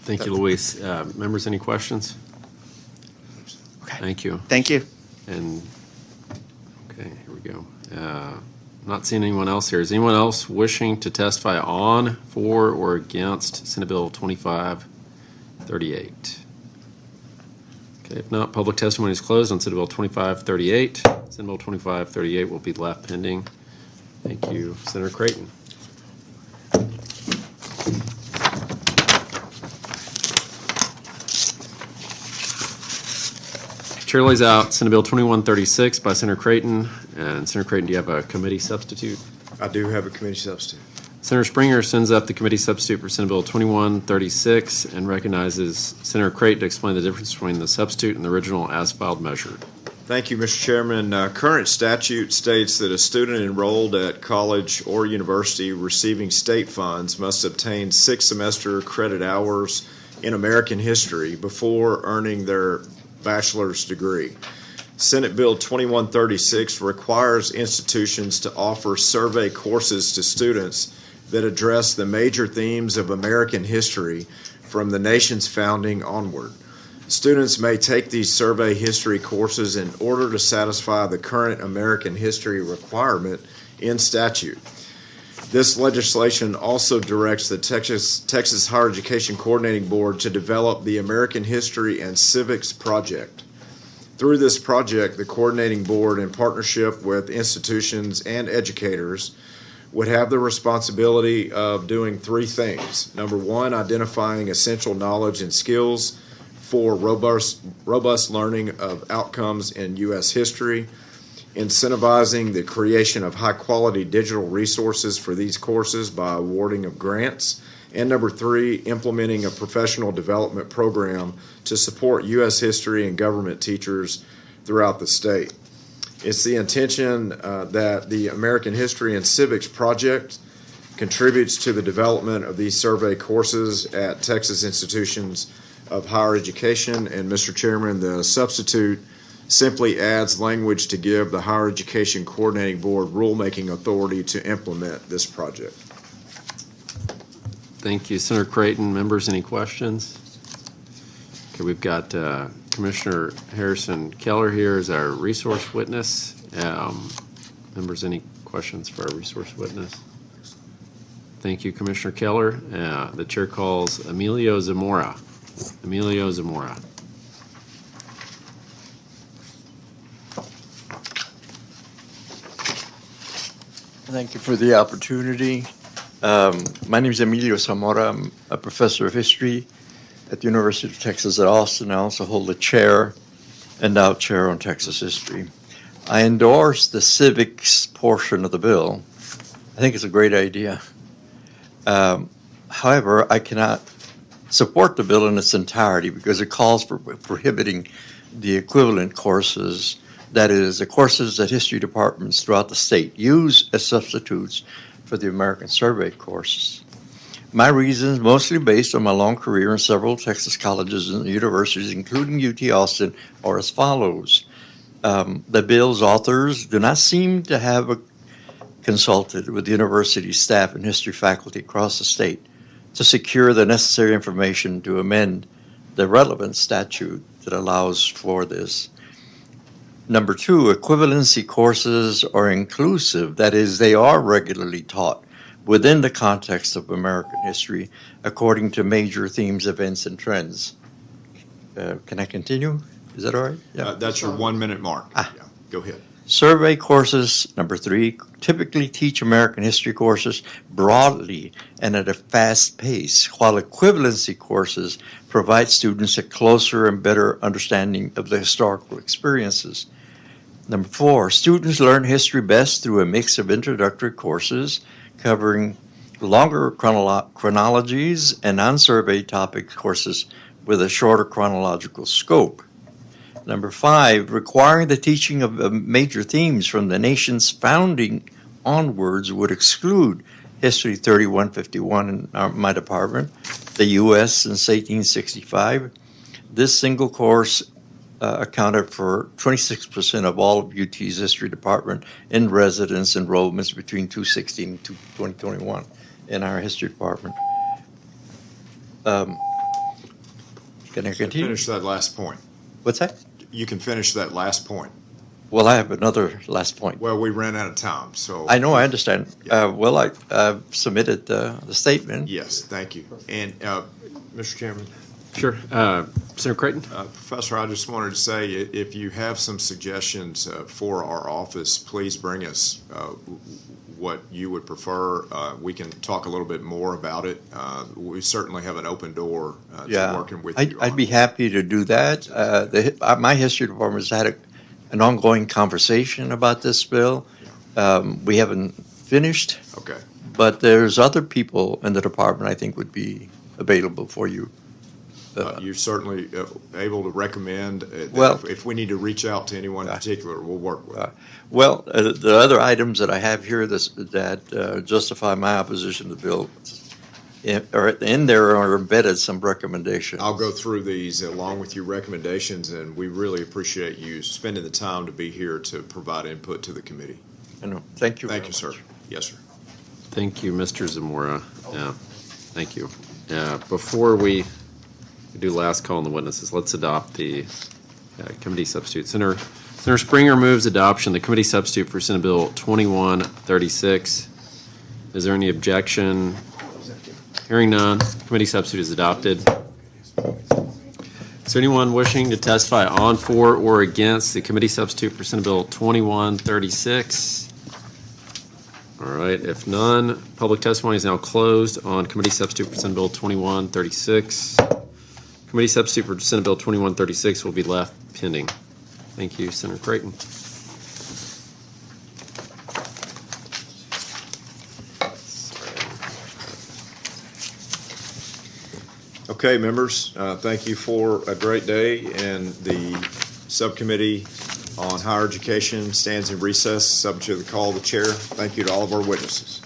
Thank you, Luis. Members, any questions? Okay. Thank you. Thank you. And, okay, here we go. Not seeing anyone else here. Is anyone else wishing to testify on, for, or against Senate Bill 2538? Okay, if not, public testimony is closed on Senate Bill 2538. Senate Bill 2538 will be left pending. Thank you, Senator Creighton. Chair lays out Senate Bill 2136 by Senator Creighton. And Senator Creighton, do you have a committee substitute? I do have a committee substitute. Senator Springer sends up the committee substitute for Senate Bill 2136 and recognizes Senator Creighton to explain the difference between the substitute and the original as filed measure. Thank you, Mr. Chairman. Current statute states that a student enrolled at college or university receiving state funds must obtain 6 semester credit hours in American history before earning their bachelor's degree. Senate Bill 2136 requires institutions to offer survey courses to students that address the major themes of American history from the nation's founding onward. Students may take these survey history courses in order to satisfy the current American history requirement in statute. This legislation also directs the Texas Higher Education Coordinating Board to develop the American History and Civics Project. Through this project, the Coordinating Board, in partnership with institutions and educators, would have the responsibility of doing 3 things. Number 1, identifying essential knowledge and skills for robust learning of outcomes in U.S. history, incentivizing the creation of high-quality digital resources for these courses by awarding of grants, and number 3, implementing a professional development program to support U.S. history and government teachers throughout the state. It's the intention that the American History and Civics Project contributes to the development of these survey courses at Texas institutions of higher education. And Mr. Chairman, the substitute simply adds language to give the Higher Education Coordinating Board rulemaking authority to implement this project. Thank you, Senator Creighton. Members, any questions? Okay, we've got Commissioner Harrison Keller here as our resource witness. Members, any questions for our resource witness? Thank you, Commissioner Keller. The chair calls Emilio Zamora. Emilio Zamora. Thank you for the opportunity. My name is Emilio Zamora. I'm a professor of history at the University of Texas at Austin. I also hold a chair, endowed chair on Texas history. I endorse the civics portion of the bill. I think it's a great idea. However, I cannot support the bill in its entirety because it calls for prohibiting the equivalent courses, that is, the courses that history departments throughout the state use as substitutes for the American Survey courses. My reasons, mostly based on my long career in several Texas colleges and universities, including UT Austin, are as follows. The bill's authors do not seem to have consulted with the university staff and history faculty across the state to secure the necessary information to amend the relevant statute that allows for this. Number two, equivalency courses are inclusive. That is, they are regularly taught within the context of American history according to major themes, events, and trends. Can I continue? Is that all right? Yeah. That's your 1 minute mark. Yeah, go ahead. Survey courses, number three, typically teach American history courses broadly and at a fast pace, while equivalency courses provide students a closer and better understanding of the historical experiences. Number four, students learn history best through a mix of introductory courses covering longer chronologies and non-survey topic courses with a shorter chronological scope. Number five, requiring the teaching of major themes from the nation's founding onwards would exclude History 3151 in my department, the U.S. since 1865. This single course accounted for 26% of all of UT's history department in residence enrollments between 2016 and 2021 in our history department. Can I continue? Finish that last point. What's that? You can finish that last point. Well, I have another last point. Well, we ran out of time, so. I know, I understand. Well, I submitted the statement. Yes, thank you. And, Mr. Chairman? Sure. Senator Creighton? Professor, I just wanted to say, if you have some suggestions for our office, please bring us what you would prefer. We can talk a little bit more about it. We certainly have an open door to working with you. I'd be happy to do that. My history department has had an ongoing conversation about this bill. We haven't finished. Okay. But there's other people in the department I think would be available for you. You're certainly able to recommend. If we need to reach out to anyone in particular, we'll work with it. Well, the other items that I have here that justify my opposition to the bill, in there are embedded some recommendations. I'll go through these along with your recommendations, and we really appreciate you spending the time to be here to provide input to the committee. I know. Thank you. Thank you, sir. Yes, sir. Thank you, Mr. Zamora. Yeah, thank you. Before we do last call on the witnesses, let's adopt the committee substitute. Senator Springer moves adoption of the committee substitute for Senate Bill 2136. Is there any objection? Hearing none, committee substitute is adopted. Is there anyone wishing to testify on, for, or against the committee substitute for Senate Bill 2136? All right, if none, public testimony is now closed on committee substitute for Senate Bill 2136. Committee substitute for Senate Bill 2136 will be left pending. Thank you, Senator Creighton. Okay, members, thank you for a great day, and the subcommittee on higher education stands in recess, subject to the call of the chair. Thank you to all of our witnesses.